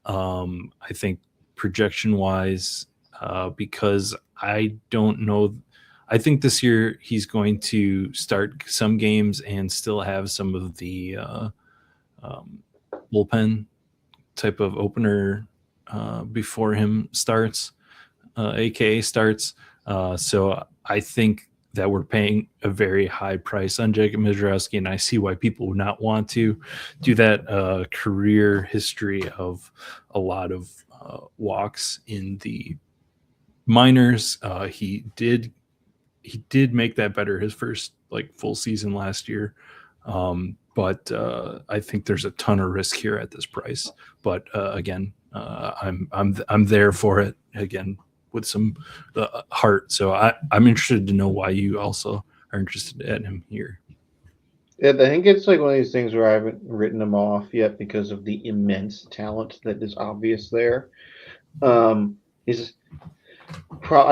I think projection wise, because I don't know, I think this year he's going to start some games and still have some of the bullpen type of opener before him starts, aka starts. So I think that we're paying a very high price on Jacob Misiorowski, and I see why people would not want to do that. Career history of a lot of walks in the minors. He did make that better his first full season last year. But I think there's a ton of risk here at this price. But again, I'm there for it again with some heart. So I'm interested to know why you also are interested in him here. Yeah, I think it's like one of these things where I haven't written him off yet because of the immense talent that is obvious there. I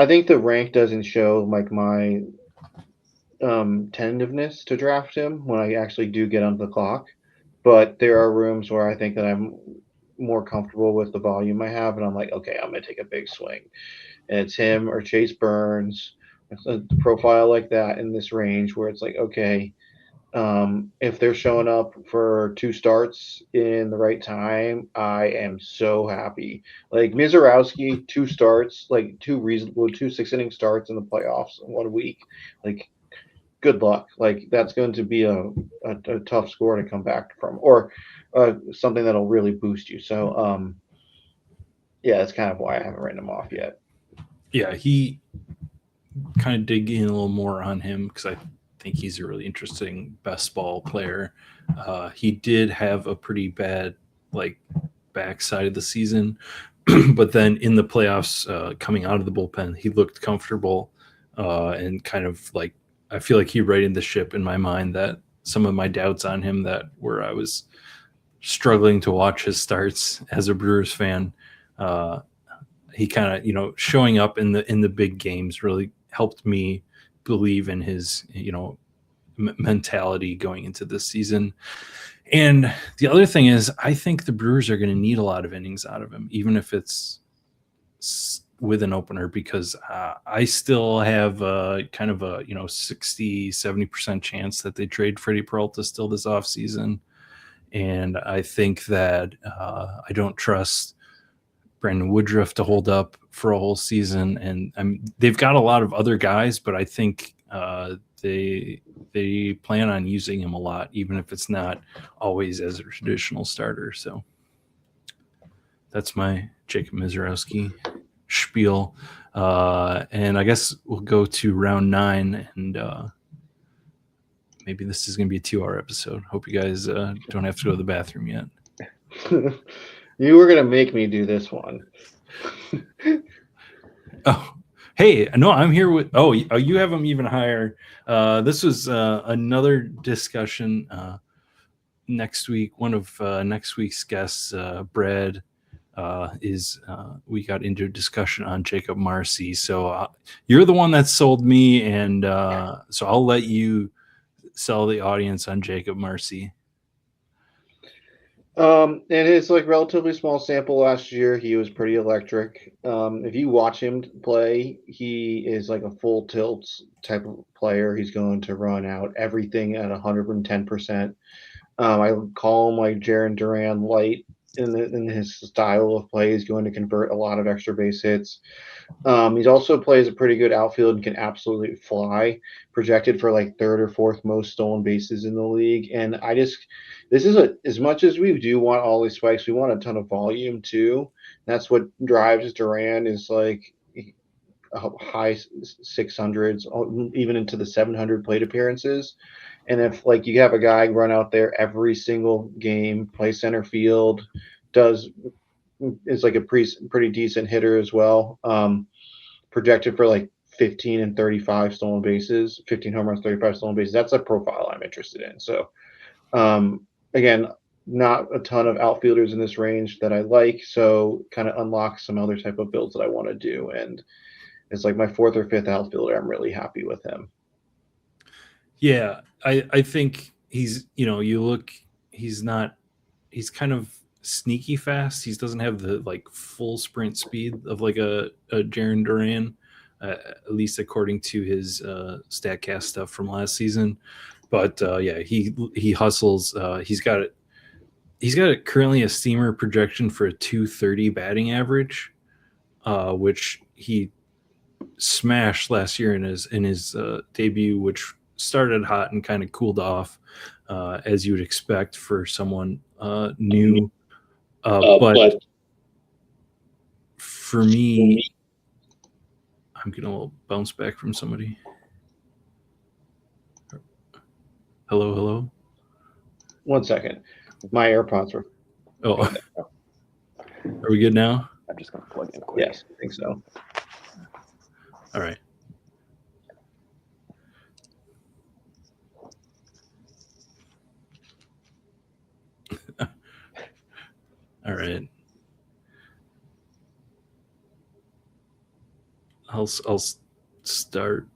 think the rank doesn't show like my tentativeness to draft him when I actually do get on the clock, but there are rooms where I think that I'm more comfortable with the volume I have, and I'm like, okay, I'm gonna take a big swing, and it's him or Chase Burns, a profile like that in this range where it's like, okay, if they're showing up for 2 starts in the right time, I am so happy. Like Misiorowski, 2 starts, like 2 6-inning starts in the playoffs in 1 week, like good luck. Like that's going to be a tough score to come back from, or something that'll really boost you. So that's kind of why I haven't written him off yet. Yeah, he kind of dig in a little more on him because I think he's a really interesting best ball player. He did have a pretty bad backside of the season, but then in the playoffs, coming out of the bullpen, he looked comfortable and kind of I feel like he righted the ship in my mind, that some of my doubts on him that where I was struggling to watch his starts as a Brewers fan. He kind of, showing up in the big games really helped me believe in his, mentality going into this season. And the other thing is, I think the Brewers are going to need a lot of innings out of him, even if it's with an opener, because I still have kind of a 60-70% chance that they trade Freddie Peralta still this offseason. And I think that I don't trust Brandon Woodruff to hold up for a whole season, and they've got a lot of other guys, but I think they plan on using him a lot, even if it's not always as a traditional starter. So that's my Jacob Misiorowski spiel. And I guess we'll go to round 9, and maybe this is going to be a 2-hour episode. Hope you guys don't have to go to the bathroom yet. You were going to make me do this one. Oh, hey, no, I'm here with, you have them even higher. This was another discussion next week. One of next week's guests, Brad, we got into a discussion on Jacob Marcy. So you're the one that sold me, and so I'll let you sell the audience on Jacob Marcy. And his relatively small sample last year, he was pretty electric. If you watch him play, he is like a full tilt type of player. He's going to run out everything at 110%. I call him like Jaron Duran light in his style of play. He's going to convert a lot of extra base hits. He also plays a pretty good outfield and can absolutely fly. Projected for like 3rd or 4th most stolen bases in the league. And this is as much as we do want all these spikes, we want a ton of volume too. That's what drives Duran, is like high 600s, even into the 700 plate appearances. And if you have a guy run out there every single game, play center field, is like a pretty decent hitter as well. Projected for 15 and 35 stolen bases, 15 home runs, 35 stolen bases. That's a profile I'm interested in. So, again, not a ton of outfielders in this range that I like. So kind of unlocks some other type of builds that I want to do. And it's like my 4th or 5th outfielder. I'm really happy with him. Yeah, I think he's, he's kind of sneaky fast. He doesn't have the full sprint speed of a Jaron Duran, at least according to his StatCast stuff from last season. But he hustles. He's got currently a steamer projection for a 230 batting average, which he smashed last year in his debut, which started hot and kind of cooled off, as you would expect for someone new. But for me, I'm getting a little bounce back from somebody. Hello. 1 second. My AirPods were. Oh, are we good now? I'm just going to plug in quick. Yes, I think so. All right. All right. I'll start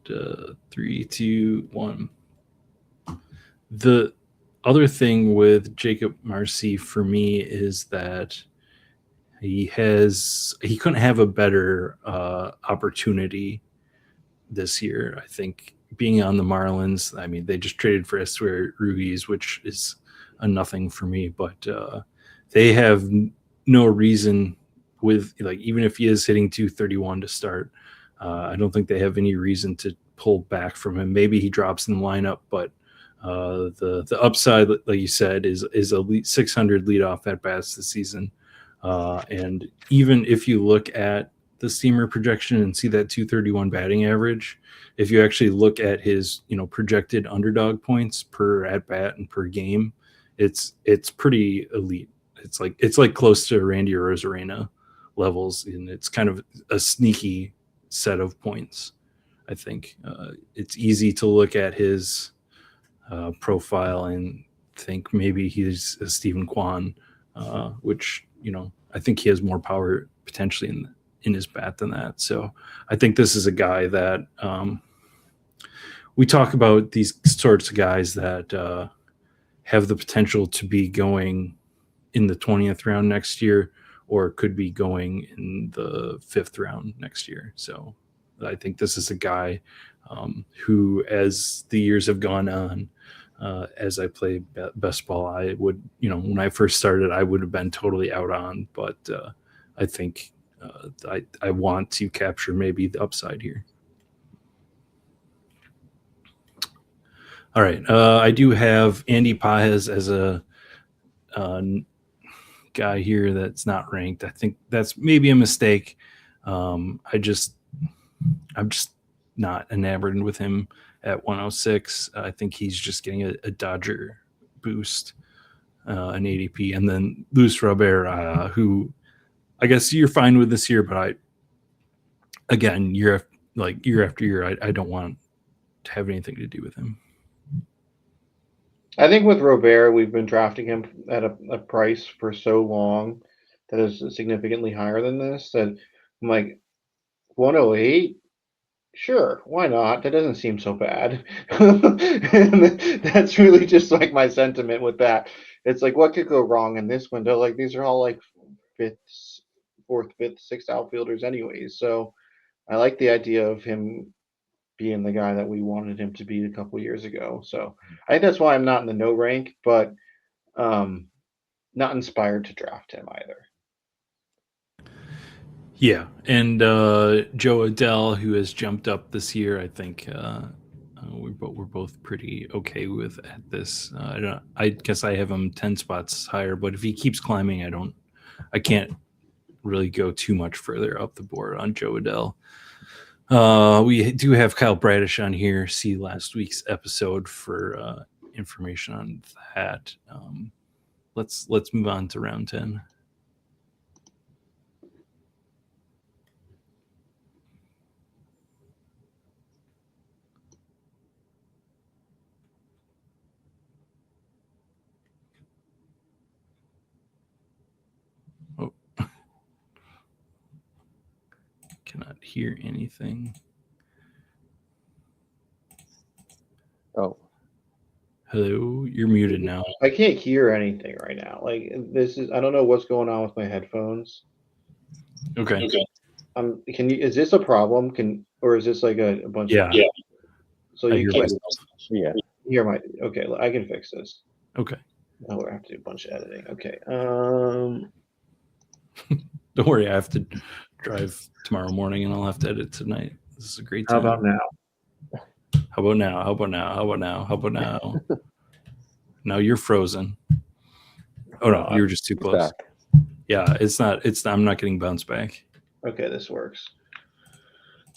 3, 2, 1. The other thing with Jacob Marcy for me is that he couldn't have a better opportunity this year. I think being on the Marlins, I mean, they just traded for Estuary Ruiz, which is a nothing for me, but they have no reason with even if he is hitting 231 to start, I don't think they have any reason to pull back from him. Maybe he drops in the lineup, but the upside, like you said, is a 600 leadoff at bats this season. And even if you look at the steamer projection and see that 231 batting average, if you actually look at his projected underdog points per at bat and per game, it's pretty elite. It's like close to Randy Arozarena levels, and it's kind of a sneaky set of points. I think it's easy to look at his profile and think maybe he's a Stephen Kwan, which I think he has more power potentially in his bat than that. So I think this is a guy that we talk about, these sorts of guys that have the potential to be going in the 20th round next year, or could be going in the 5th round next year. So I think this is a guy who, as the years have gone on, as I play best ball, I would, when I first started, I would have been totally out on, but I think I want to capture maybe the upside here. All right. I do have Andy Paez as a guy here that's not ranked. I think that's maybe a mistake. I'm just not enamored with him at 106. I think he's just getting a Dodger boost, an ADP, and then Luis Robert, who I guess you're fine with this year, but year after year, I don't want to have anything to do with him. I think with Robert, we've been drafting him at a price for so long that is significantly higher than this that I'm like 108. Sure, why not? That doesn't seem so bad. And that's really just like my sentiment with that. It's like what could go wrong in this window? Like these are all like fourth, fifth, sixth outfielders anyways. So I like the idea of him being the guy that we wanted him to be a couple years ago. So I think that's why I'm not in the no rank, but not inspired to draft him either. Yeah, and Joe Adele, who has jumped up this year, I think we're both pretty okay with at this. I guess I have him 10 spots higher, but if he keeps climbing, I can't really go too much further up the board on Joe Adele. We do have Kyle Bradish on here. See last week's episode for information on that. Let's move on to round 10. Oh, cannot hear anything. Oh, hello, you're muted now. I can't hear anything right now. Like I don't know what's going on with my headphones. Okay. Is this a problem? Or is this like a bunch Yeah. of so I you hear can't yeah. hear my okay, I can fix this. Okay. Oh, I have to do a bunch of editing. Okay. Don't worry, I have to drive tomorrow morning and I'll have to edit tonight. This is a great How time. about now? How about now? How about now? How about now? How about now? Now you're frozen. Oh no, you were just too close. Back. Yeah, I'm not getting bounced back. Okay, this works.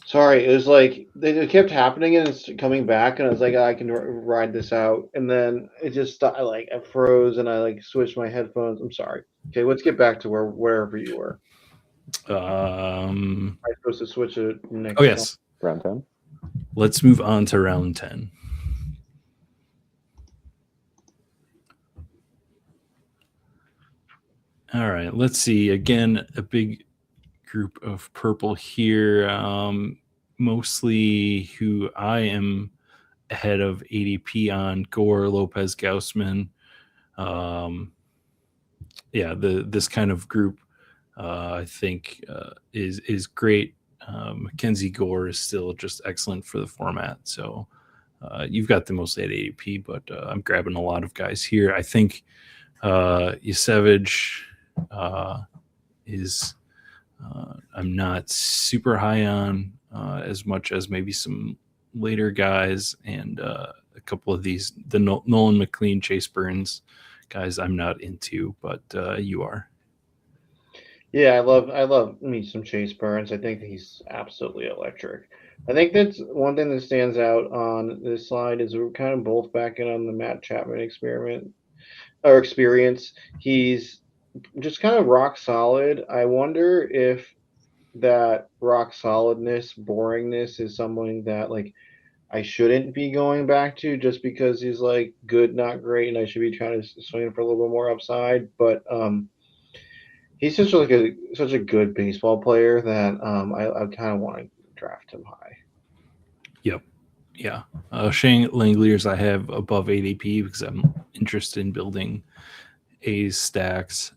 Sorry, it was like it kept happening and it's coming back, and I was like, I can ride this out, and then it just stopped. I froze and I switched my headphones. I'm sorry. Okay, let's get back to wherever you were. I'm supposed to switch it next. Oh yes, round 10. Let's move on to round 10. All right, let's see. Again, a big group of purple here. Mostly who I am ahead of ADP on: Gore, Lopez, Gaussman. This kind of group I think is great. Mackenzie Gore is still just excellent for the format. So you've got the most at ADP, but I'm grabbing a lot of guys here. I think Yasevich is I'm not super high on as much as maybe some later guys, and a couple of the Nolan McLean, Chase Burns guys I'm not into, but you are. Yeah, I love me some Chase Burns. I think he's absolutely electric. I think that's one thing that stands out on this slide is we're kind of both backing on the Matt Chapman experience. He's just kind of rock solid. I wonder if that rock solidness, boringness is something that I shouldn't be going back to just because he's good, not great, and I should be trying to swing for a little bit more upside. But he's just such a good baseball player that I kind of want to draft him high. Yep. Yeah. Shane Langoliers I have above ADP because I'm interested in building A's stacks.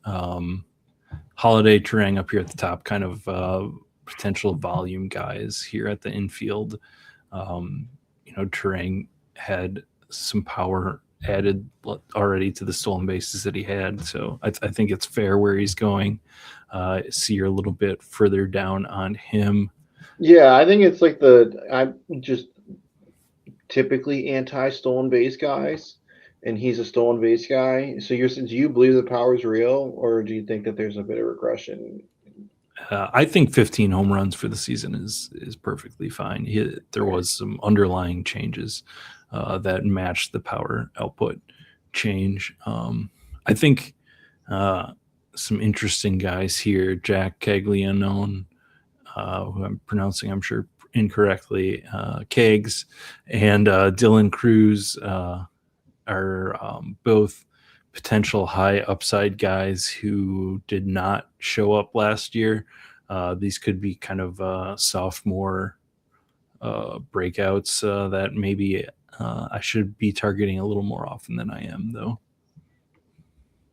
Holiday, Terang up here at the top, kind of potential volume guys here at the infield. Terang had some power added already to the stolen bases that he had, so I think it's fair where he's going. see you're a little bit further down on him. Yeah, I think it's like I'm just typically anti-stolen base guys, and he's a stolen base guy. So do you believe the power is real, or do you think that there's a bit of regression? I think 15 home runs for the season is perfectly fine. There was some underlying changes that matched the power output change. I think some interesting guys here. Jack Caglianone, who I'm pronouncing, I'm sure, incorrectly, Kegs, and Dylan Cruz are both potential high upside guys who did not show up last year. These could be kind of sophomore breakouts that maybe I should be targeting a little more often than I am, though.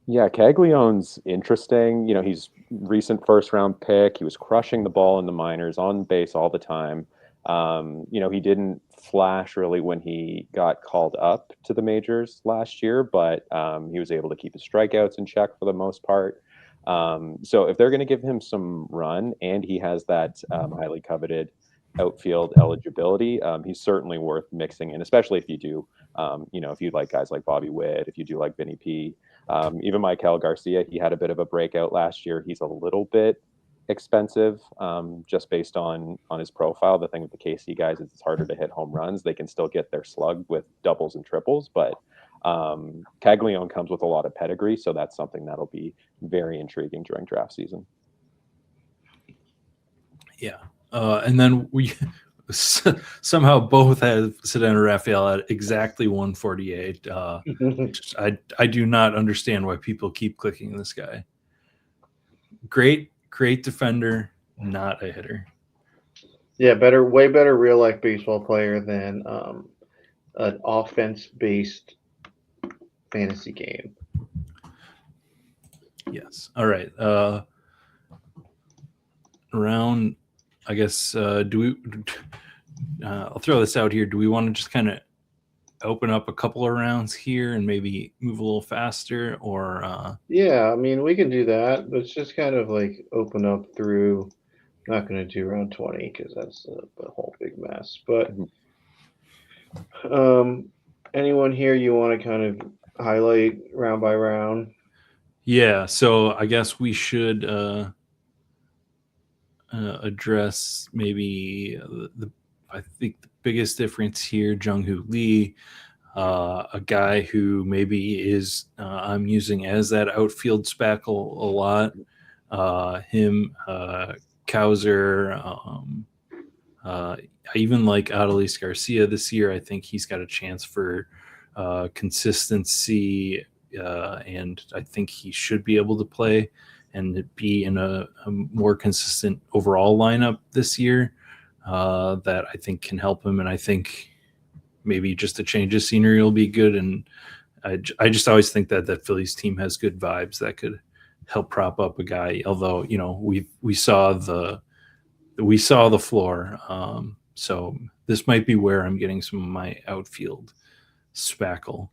Yeah, Caglione's interesting. He's recent first round pick. He was crushing the ball in the minors, on base all the time. He didn't flash really when he got called up to the majors last year, but he was able to keep his strikeouts in check for the most part. So if they're going to give him some run, and he has that highly coveted outfield eligibility, he's certainly worth mixing in, especially if you do, if you like guys like Bobby Witt, if you do like Vinny P. Even Michael Garcia, he had a bit of a breakout last year. He's a little bit expensive, just based on his profile. The thing with the KC guys is it's harder to hit home runs. They can still get their slug with doubles and triples, but Caglione comes with a lot of pedigree, so that's something that'll be very intriguing during draft season. Yeah. And then we somehow both have Cedeno Raphael at exactly 148. I do not understand why people keep clicking this guy. Great defender, not a hitter. Yeah, way better real life baseball player than an offense based fantasy game. Yes. All right. Around, I guess, do we? I'll throw this out here. Do we want to just kind of open up a couple of rounds here and maybe move a little faster, or? Yeah, I mean, we can do that. Let's just kind of like open up through. Not going to do round 20 because that's a whole big mess. But anyone here you want to kind of highlight round by round? Yeah. So I guess we should address maybe I think the biggest difference here, Jung-Hoo Lee, a guy who maybe is I'm using as that outfield spackle a lot. Him, Cowser, I even like Adolis Garcia this year. I think he's got a chance for consistency, and I think he should be able to play and be in a more consistent overall lineup this year that I think can help him. And I think maybe just a change of scenery will be good. And I just always think that Phillies team has good vibes that could help prop up a guy. Although, we saw the floor. So this might be where I'm getting some of my outfield spackle,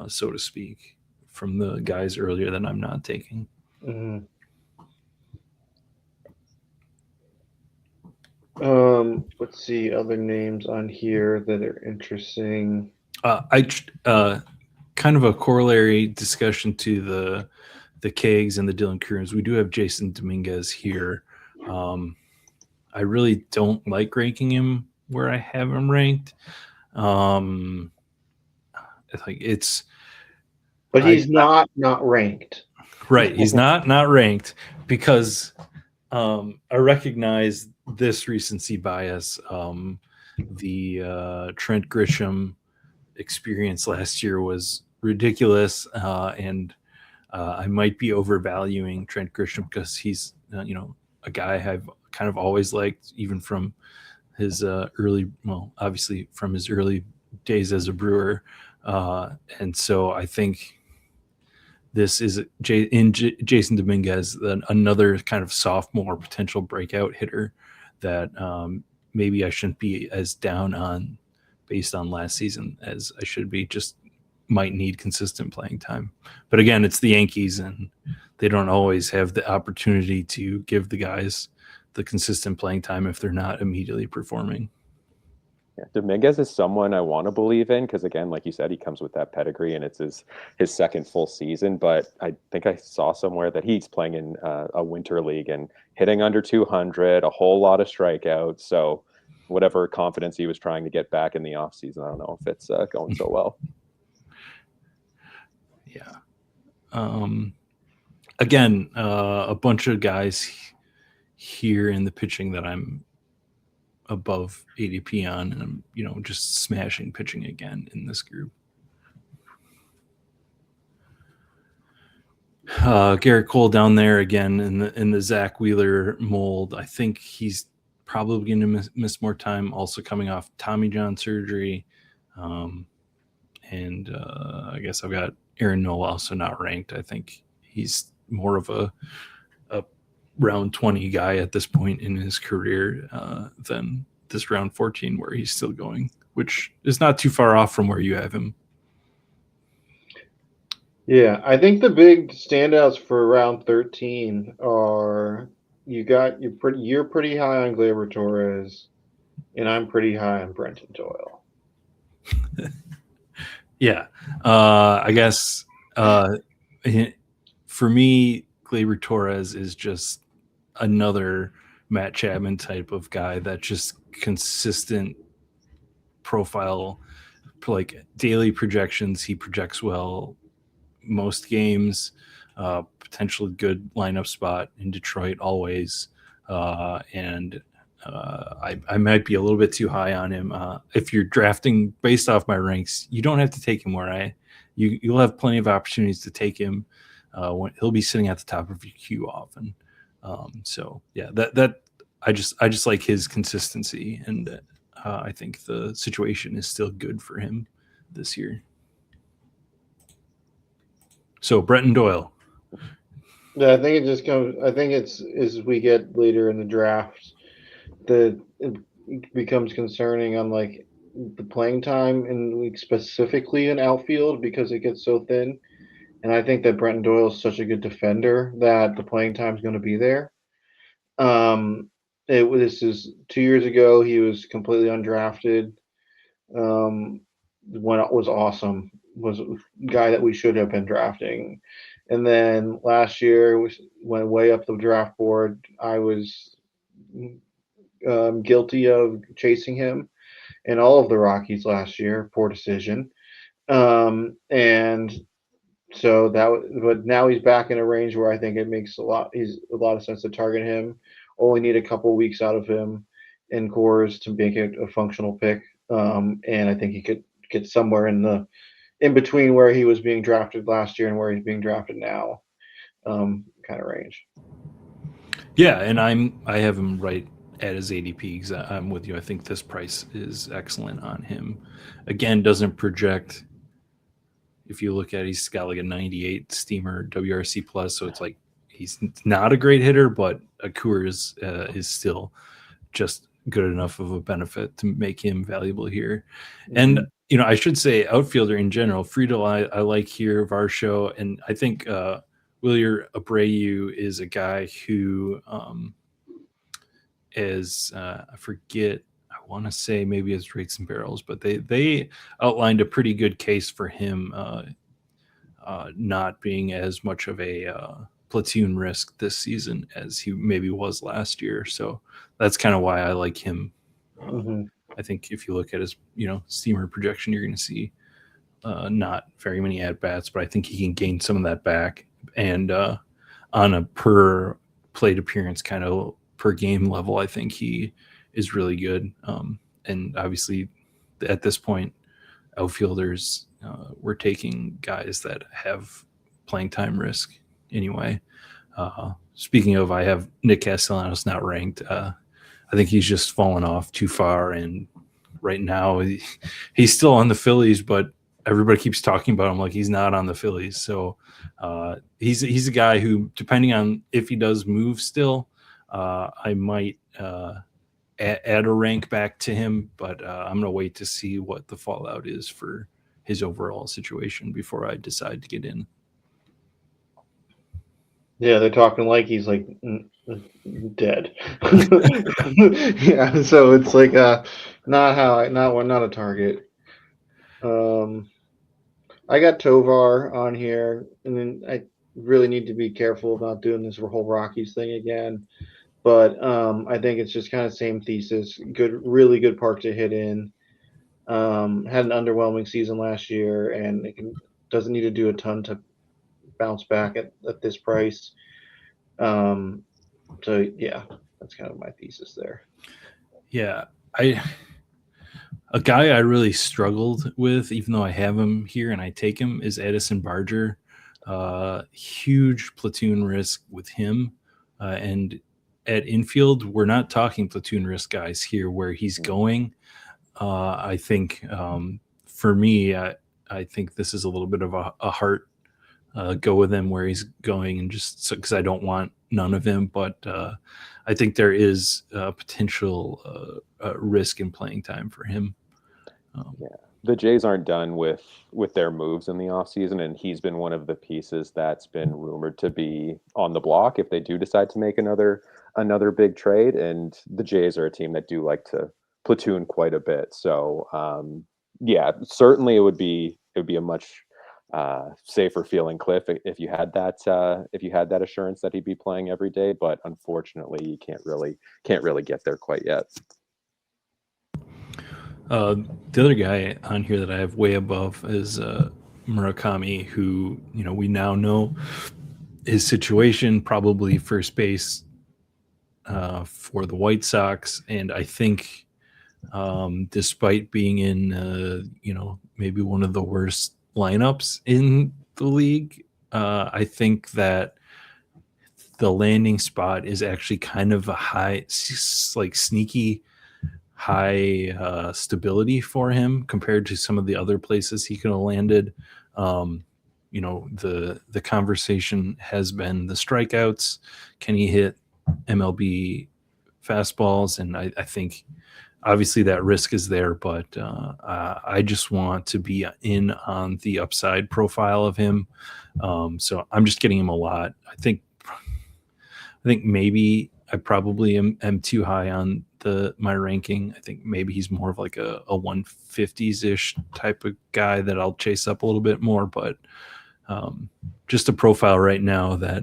so to speak, from the guys earlier that I'm not taking. Mm-hmm. Let's see other names on here that are interesting. Kind of a corollary discussion to the Kegs and the Dylan Cruz. We do have Jason Dominguez here. I really don't like ranking him where I have him ranked. But he's not ranked. Right. He's not ranked because I recognize this recency bias. The Trent Grisham experience last year was ridiculous, and I might be overvaluing Trent Grisham because he's a guy I've kind of always liked, even from his obviously from his early days as a Brewer, and so I think this is Jason Dominguez, another kind of sophomore potential breakout hitter that maybe I shouldn't be as down on based on last season as I should be. Just might need consistent playing time. But again, it's the Yankees, and they don't always have the opportunity to give the guys the consistent playing time if they're not immediately performing. Yeah, Dominguez is someone I want to believe in because, again, like you said, he comes with that pedigree and it's his second full season. But I think I saw somewhere that he's playing in a winter league and hitting under 200, a whole lot of strikeouts. So whatever confidence he was trying to get back in the offseason, I don't know if it's going so well. Yeah. Again, a bunch of guys here in the pitching that I'm above ADP on, and I'm just smashing pitching again in this group. Garrett Cole down there again in the Zach Wheeler mold. I think he's probably going to miss more time. Also coming off Tommy John surgery, and I guess I've got Aaron Nola also not ranked. I think he's more of a round 20 guy at this point in his career than this round 14 where he's still going, which is not too far off from where you have him. Yeah, I think the big standouts for round 13 are you're pretty high on Gleyber Torres, and I'm pretty high on Brenton Doyle. Yeah, I guess for me, Gleyber Torres is just another Matt Chapman type of guy that just consistent profile, like daily projections. He projects well most games, potentially good lineup spot in Detroit always. And I might be a little bit too high on him. If you're drafting based off my ranks, you don't have to take him where you'll have plenty of opportunities to take him when he'll be sitting at the top of your queue often. So yeah, that I just like his consistency, and I think the situation is still good for him this year. So Brenton Doyle. Yeah, I think it just comes. I think it's as we get later in the draft, that it becomes concerning on like the playing time and specifically in outfield because it gets so thin. And I think that Brenton Doyle is such a good defender that the playing time is going to be there. This is 2 years ago. He was completely undrafted. When it was awesome, was a guy that we should have been drafting. And then last year went way up the draft board. I was guilty of chasing him in all of the Rockies last year. Poor decision. And so but now he's back in a range where I think it makes a lot of sense to target him. Only need a couple weeks out of him in cores to make it a functional pick. And I think he could get somewhere in between where he was being drafted last year and where he's being drafted now, kind of range. Yeah, and I have him right at his ADP because I'm with you. I think this price is excellent on him. Again, doesn't project. If you look at it, he's got like a 98 steamer WRC plus, so it's like he's not a great hitter, but a Coors is still just good enough of a benefit to make him valuable here. Mm-hmm. And I should say outfielder in general. Friedel, I like here, Varsho, and I think Wilyer Abreu is a guy who is I forget. I want to say maybe it's Rates and Barrels, but they outlined a pretty good case for him not being as much of a platoon risk this season as he maybe was last year. So that's kind of why I like him. I think if you look at his steamer projection, you're going to see not very many at bats, but I think he can gain some of that back. And on a per plate appearance kind of per game level, I think he is really good. And obviously at this point, outfielders, we're taking guys that have playing time risk anyway. Speaking of, I have Nick Castellanos not ranked. I think he's just fallen off too far. And right now he's still on the Phillies, but everybody keeps talking about him like he's not on the Phillies. So he's a guy who, depending on if he does move still, I might add a rank back to him, but I'm going to wait to see what the fallout is for his overall situation before I decide to get in. Yeah, they're talking like he's like dead. Yeah, so it's like not a target. I got Tovar on here, and then I really need to be careful of not doing this whole Rockies thing again. But I think it's just kind of same thesis. Really good park to hit in. Had an underwhelming season last year, and doesn't need to do a ton to bounce back at this price. So yeah, that's kind of my thesis there. Yeah, a guy I really struggled with, even though I have him here and I take him, is Addison Barger. Huge platoon risk with him, and at infield, we're not talking platoon risk guys here. Where he's going, I think for me, I think this is a little bit of a heart go with him where he's going, and just because I don't want none of him, but I think there is potential risk in playing time for him. Yeah, the Jays aren't done with their moves in the offseason, and he's been one of the pieces that's been rumored to be on the block if they do decide to make another big trade. And the Jays are a team that do like to platoon quite a bit. So yeah, certainly it would be a much safer feeling, Cliff, if you had that assurance that he'd be playing every day. But unfortunately, you can't really get there quite yet. The other guy on here that I have way above is Murakami, who we now know his situation, probably first base for the White Sox, and I think despite being in maybe one of the worst lineups in the league, I think that the landing spot is actually kind of a high, like sneaky high stability for him compared to some of the other places he could have landed. The conversation has been the strikeouts. Can he hit MLB fastballs? And I think obviously that risk is there, but I just want to be in on the upside profile of him. So I'm just getting him a lot. I think maybe I probably am too high on my ranking. I think maybe he's more of like a 150s ish type of guy that I'll chase up a little bit more, but just a profile right now that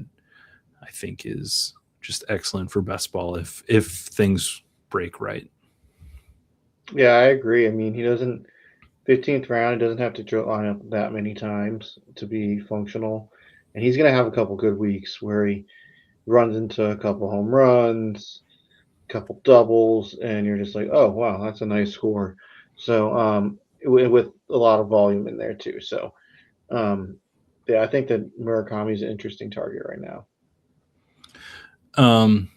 I think is just excellent for best ball if things break right. Yeah, I agree. I mean, he doesn't 15th round. He doesn't have to line up that many times to be functional, and he's gonna have a couple good weeks where he runs into a couple home runs, couple doubles, and you're just like, oh wow, that's a nice score. So with a lot of volume in there too. So yeah, I think that Murakami is an interesting target right now. I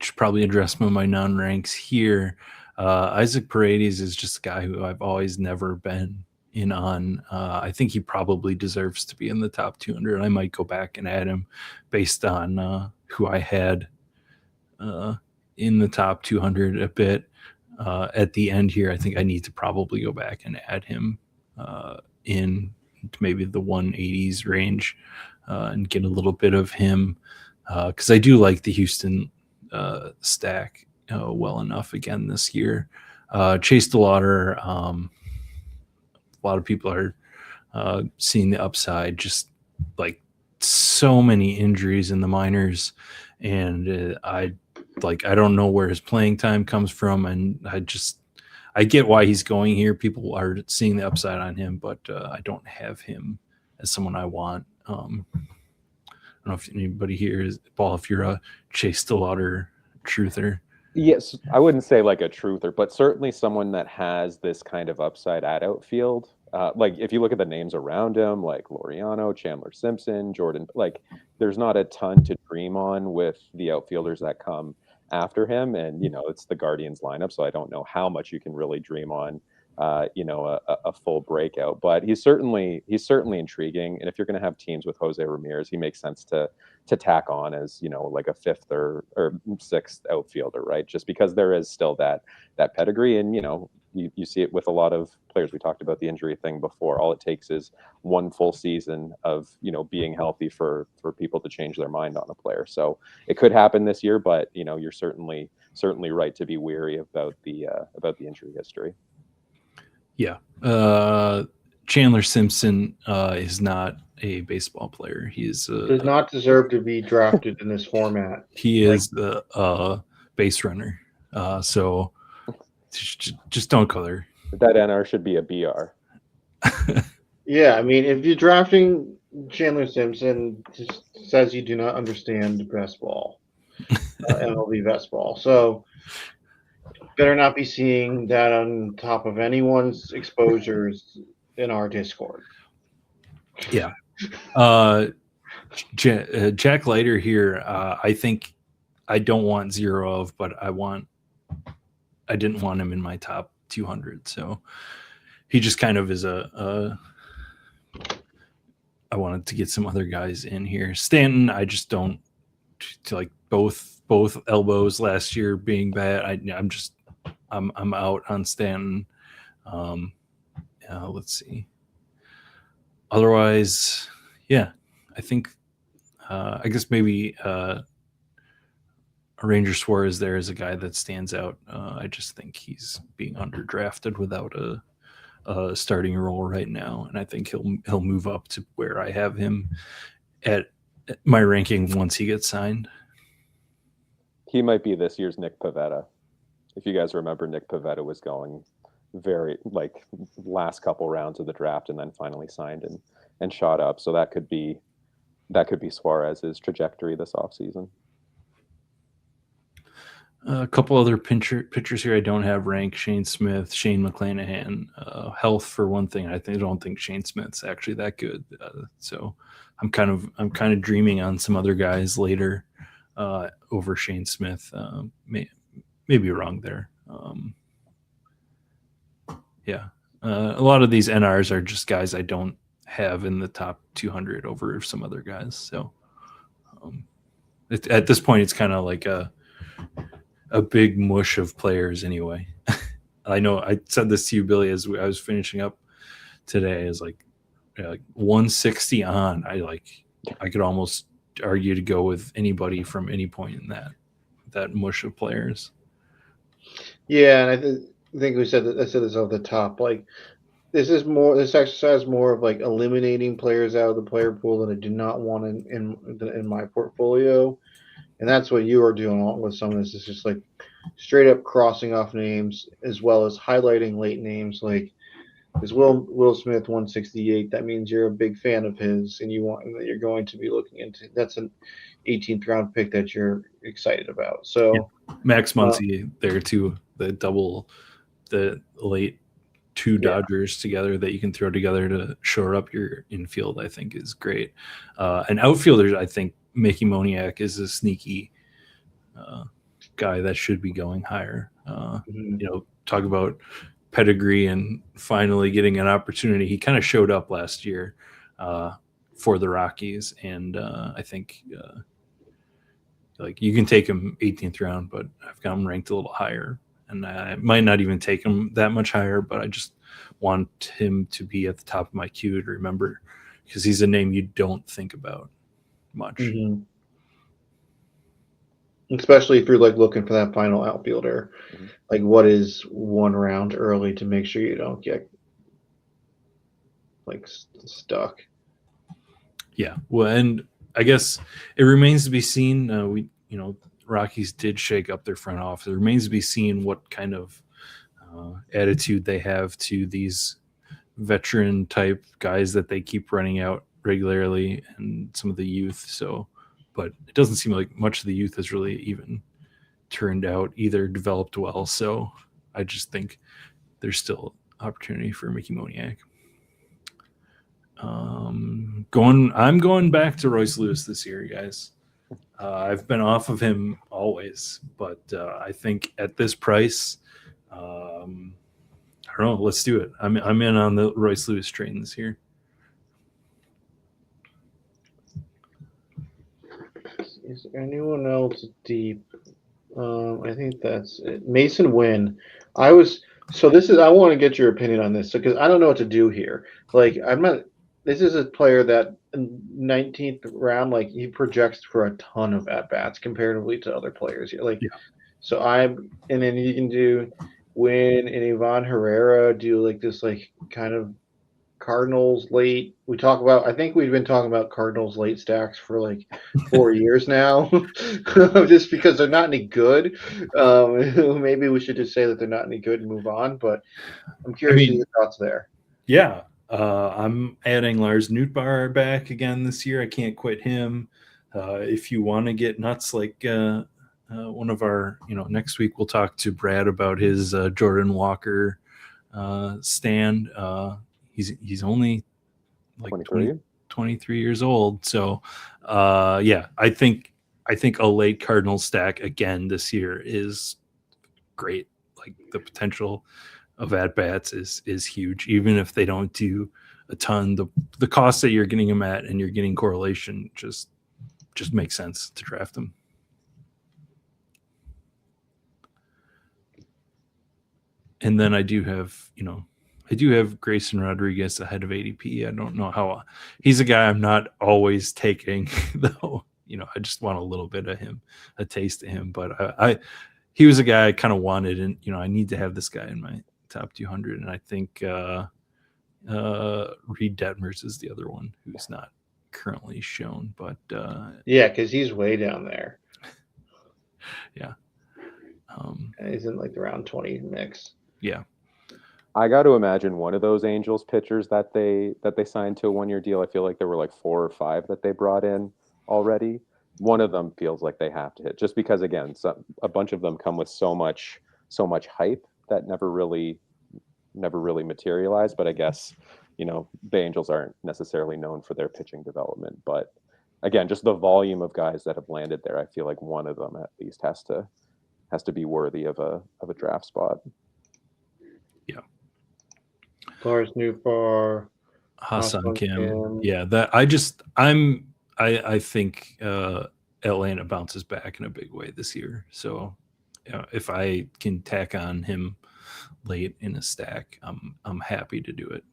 should probably address some of my non-ranks here. Isaac Paredes is just a guy who I've always never been in on. I think he probably deserves to be in the top 200. I might go back and add him based on who I had in the top 200 a bit. At the end here, I think I need to probably go back and add him in maybe the 180s range and get a little bit of him because I do like the Houston stack well enough again this year. Chase DeLauder, a lot of people are seeing the upside, just like so many injuries in the minors, and I don't know where his playing time comes from, and I get why he's going here. People are seeing the upside on him, but I don't have him as someone I want. I don't know if anybody here is Paul, if you're a Chase DeLauder truther. Yes, I wouldn't say like a truther, but certainly someone that has this kind of upside at outfield. Like if you look at the names around him, like Laureano, Chandler Simpson, Jordan, like there's not a ton to dream on with the outfielders that come after him. And, it's the Guardians lineup, so I don't know how much you can really dream on, a full breakout. But he's certainly intriguing. And if you're going to have teams with Jose Ramirez, he makes sense to tack on as, like a fifth or sixth outfielder, right? Just because there is still that pedigree. And, you see it with a lot of players. We talked about the injury thing before. All it takes is one full season of being healthy for people to change their mind on a player. So it could happen this year, but you're certainly right to be weary about the injury history. Yeah. Chandler Simpson is not a baseball player. He's Does not deserve to be drafted in this format. he is the base runner. So just don't go there. That NR should be a BR. Yeah, I mean, if you're drafting Chandler Simpson, just says you do not understand best ball, MLB best ball. So better not be seeing that on top of anyone's exposures in our Discord. Yeah. Jack Leiter here. I think I don't want 0 of, but I didn't want him in my top 200. So he just kind of is I wanted to get some other guys in here. Stanton, I just don't like both elbows last year being bad. I'm out on Stanton. Let's see. Otherwise, yeah, I think I guess maybe Ranger Suarez there is a guy that stands out. I just think he's being underdrafted without a starting role right now, and I think he'll move up to where I have him at my ranking once he gets signed. He might be this year's Nick Pivetta. If you guys remember, Nick Pivetta was going very last couple rounds of the draft and then finally signed and shot up. So that could be Suarez's trajectory this offseason. A couple other pitchers here I don't have ranked: Shane Smith, Shane McClanahan. Health for one thing. I don't think Shane Smith's actually that good. So I'm kind of dreaming on some other guys later over Shane Smith. Maybe wrong there. Yeah, a lot of these NRs are just guys I don't have in the top 200 over some other guys. So at this point, it's kind of like a big mush of players anyway. I know I said this to you, Billy, as I was finishing up today, is like 160 on. I could almost argue to go with anybody from any point in that mush of players. Yeah, and I think I said this off the top. Like this exercise more of like eliminating players out of the player pool that I do not want in my portfolio. And that's what you are doing with some of this. Is just like straight up crossing off names as well as highlighting late names. Like is Will Smith 168. That means you're a big fan of his and you're going to be looking into. That's an 18th round pick that you're excited about. So yeah. Max Muncy there too. The late two Dodgers together that you can throw together to shore up your infield, I think is great. And outfielders, I think Mickey Moniak is a sneaky guy that should be going higher. Talk about pedigree and finally getting an opportunity. He kind of showed up last year for the Rockies, and I think you can take him 18th round, but I've got him ranked a little higher, and I might not even take him that much higher, but I just want him to be at the top of my queue to remember, because he's a name you don't think about much. Mm-hmm. Especially if you're looking for that final outfielder, what is one round early to make sure you don't get stuck. Yeah, well, and I guess it remains to be seen. Rockies did shake up their front office. It remains to be seen what kind of attitude they have to these veteran type guys that they keep running out regularly and some of the youth. So, but it doesn't seem like much of the youth has really even turned out, either developed well. So I just think there's still opportunity for Mickey Moniak. I'm going back to Royce Lewis this year, guys. I've been off of him always, but I think at this price, I don't know. Let's do it. I'm in on the Royce Lewis train this year. Is there anyone else deep? I think that's it. Mason Wynn. I was So I want to get your opinion on this because I don't know what to do here. Like, this is a player that in 19th round, like, he projects for a ton of at bats comparatively to other players here. Like, Yeah. so and then you can do Win and Ivan Herrera do like this, like, kind of Cardinals late. I think we've been talking about Cardinals late stacks for like 4 years now, just because they're not any good. Maybe we should just say that they're not any good and move on. But I'm curious to your thoughts there. Yeah, I'm adding Lars Nootbaar back again this year. I can't quit him. If you want to get nuts, like one of our, next week we'll talk to Brad about his Jordan Walker stand. He's only like 23 years old. So yeah, I think a late Cardinals stack again this year is great. Like the potential of at bats is huge, even if they don't do a ton. The cost that you're getting them at and you're getting correlation just makes sense to draft them. And then I do have Grayson Rodriguez ahead of ADP. I don't know how he's a guy I'm not always taking though. I just want a little bit of him, a taste of him. But he was a guy I kind of wanted, and I need to have this guy in my top 200. And I think Reed Detmers is the other one who's not currently shown, but yeah, because he's way down there. Yeah, he's in like the round 20 mix. Yeah, I got to imagine one of those Angels pitchers that they signed to a 1-year deal. I feel like there were like 4 or 5 that they brought in already. One of them feels like they have to hit, just because again, a bunch of them come with so much hype that never really materialized. But I guess the Angels aren't necessarily known for their pitching development. But again, just the volume of guys that have landed there, I feel like one of them at least has to be worthy of a draft spot. Yeah. Lars Nootbaar, Ha-Seong Kim. Yeah, that I think Atlanta bounces back in a big way this year. So if I can tack on him late in a stack, I'm happy to do it.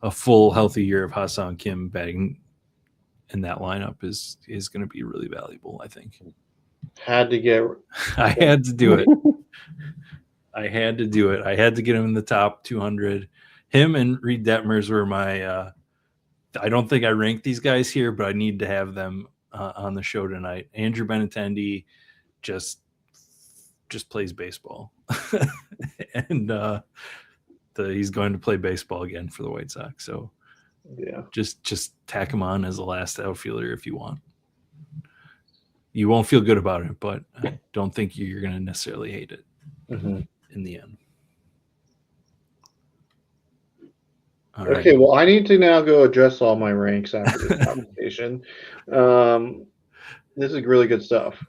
A full healthy year of Ha-Seong Kim batting in that lineup is going to be really valuable, I think. I had to do it. I had to do it. I had to get him in the top 200. Him and Reed Detmers were my I don't think I ranked these guys here, but I need to have them on the show tonight. Andrew Benintendi just plays baseball. And he's going to play baseball again for the White Sox. So yeah, just tack him on as the last outfielder if you want. You won't feel good about it, but I don't think you're going to necessarily hate it in the end. All okay, right. Well, I need to now go address all my ranks after this conversation. This is really good stuff.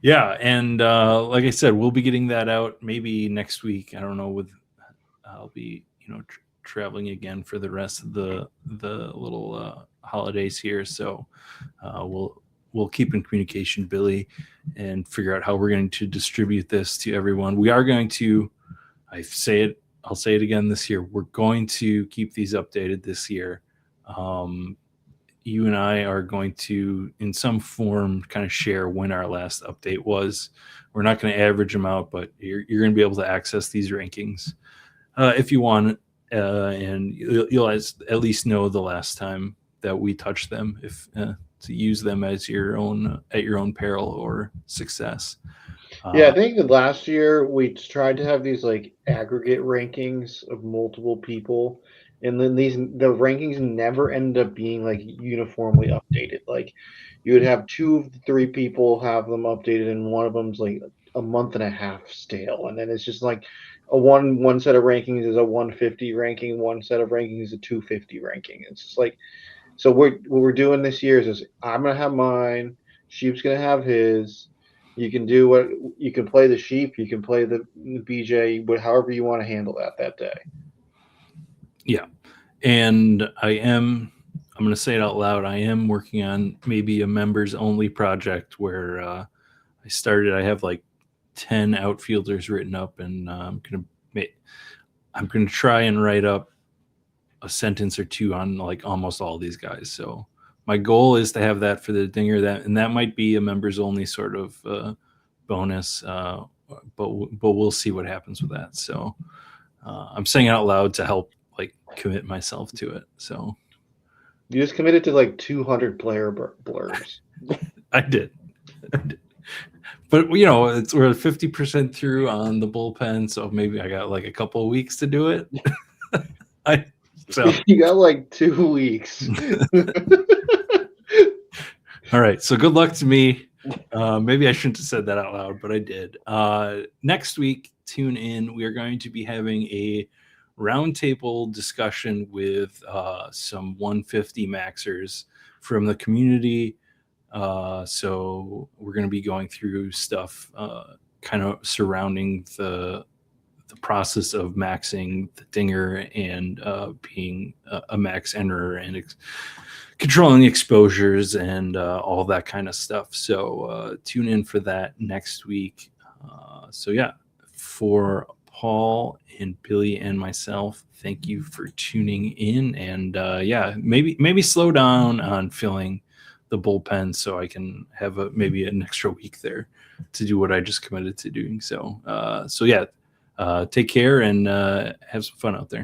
Yeah, and like I said, we'll be getting that out maybe next week. I don't know. I'll be traveling again for the rest of the little holidays here, so we'll keep in communication, Billy, and figure out how we're going to distribute this to everyone. We are going to, I'll say it again this year. We're going to keep these updated this year. You and I are going to, in some form, kind of share when our last update was. We're not going to average them out, but you're going to be able to access these rankings if you want, and you'll at least know the last time that we touched them, if to use them as your own at your own peril or success. Yeah, I think last year we tried to have these like aggregate rankings of multiple people, and then the rankings never ended up being like uniformly updated. Like you would have 2 of the 3 people have them updated, and one of them's like a month and a half stale, and then it's just like a one set of rankings is a 150 ranking, one set of rankings is a 250 ranking. It's just like, so what we're doing this year is I'm gonna have mine, Sheep's gonna have his. You can play the Sheep, you can play the BJ, but however you want to handle that day. Yeah. And I'm going to say it out loud. I am working on maybe a members only project where I have like 10 outfielders written up, and I'm going to I'm going to try and write up a sentence or two on like almost all these guys. So my goal is to have that for the dinger, and that might be a members only sort of bonus, but we'll see what happens with that. So I'm saying it out loud to help like commit myself to it. So You just committed to like 200 player blurbs. I did. But you know, we're 50% through on the bullpen, so maybe I got like a couple of weeks to do it. So You got like 2 weeks. All right, so good luck to me. Maybe I shouldn't have said that out loud, but I did. Next week, tune in. We are going to be having a roundtable discussion with some 150 maxers from the community. So we're going to be going through stuff kind of surrounding the process of maxing the dinger and being a max enterer and controlling the exposures and all that kind of stuff. So tune in for that next week. So yeah, for Paul and Billy and myself, thank you for tuning in. And yeah, maybe slow down on filling the bullpen so I can have maybe an extra week there to do what I just committed to doing. So yeah, take care and have some fun out there.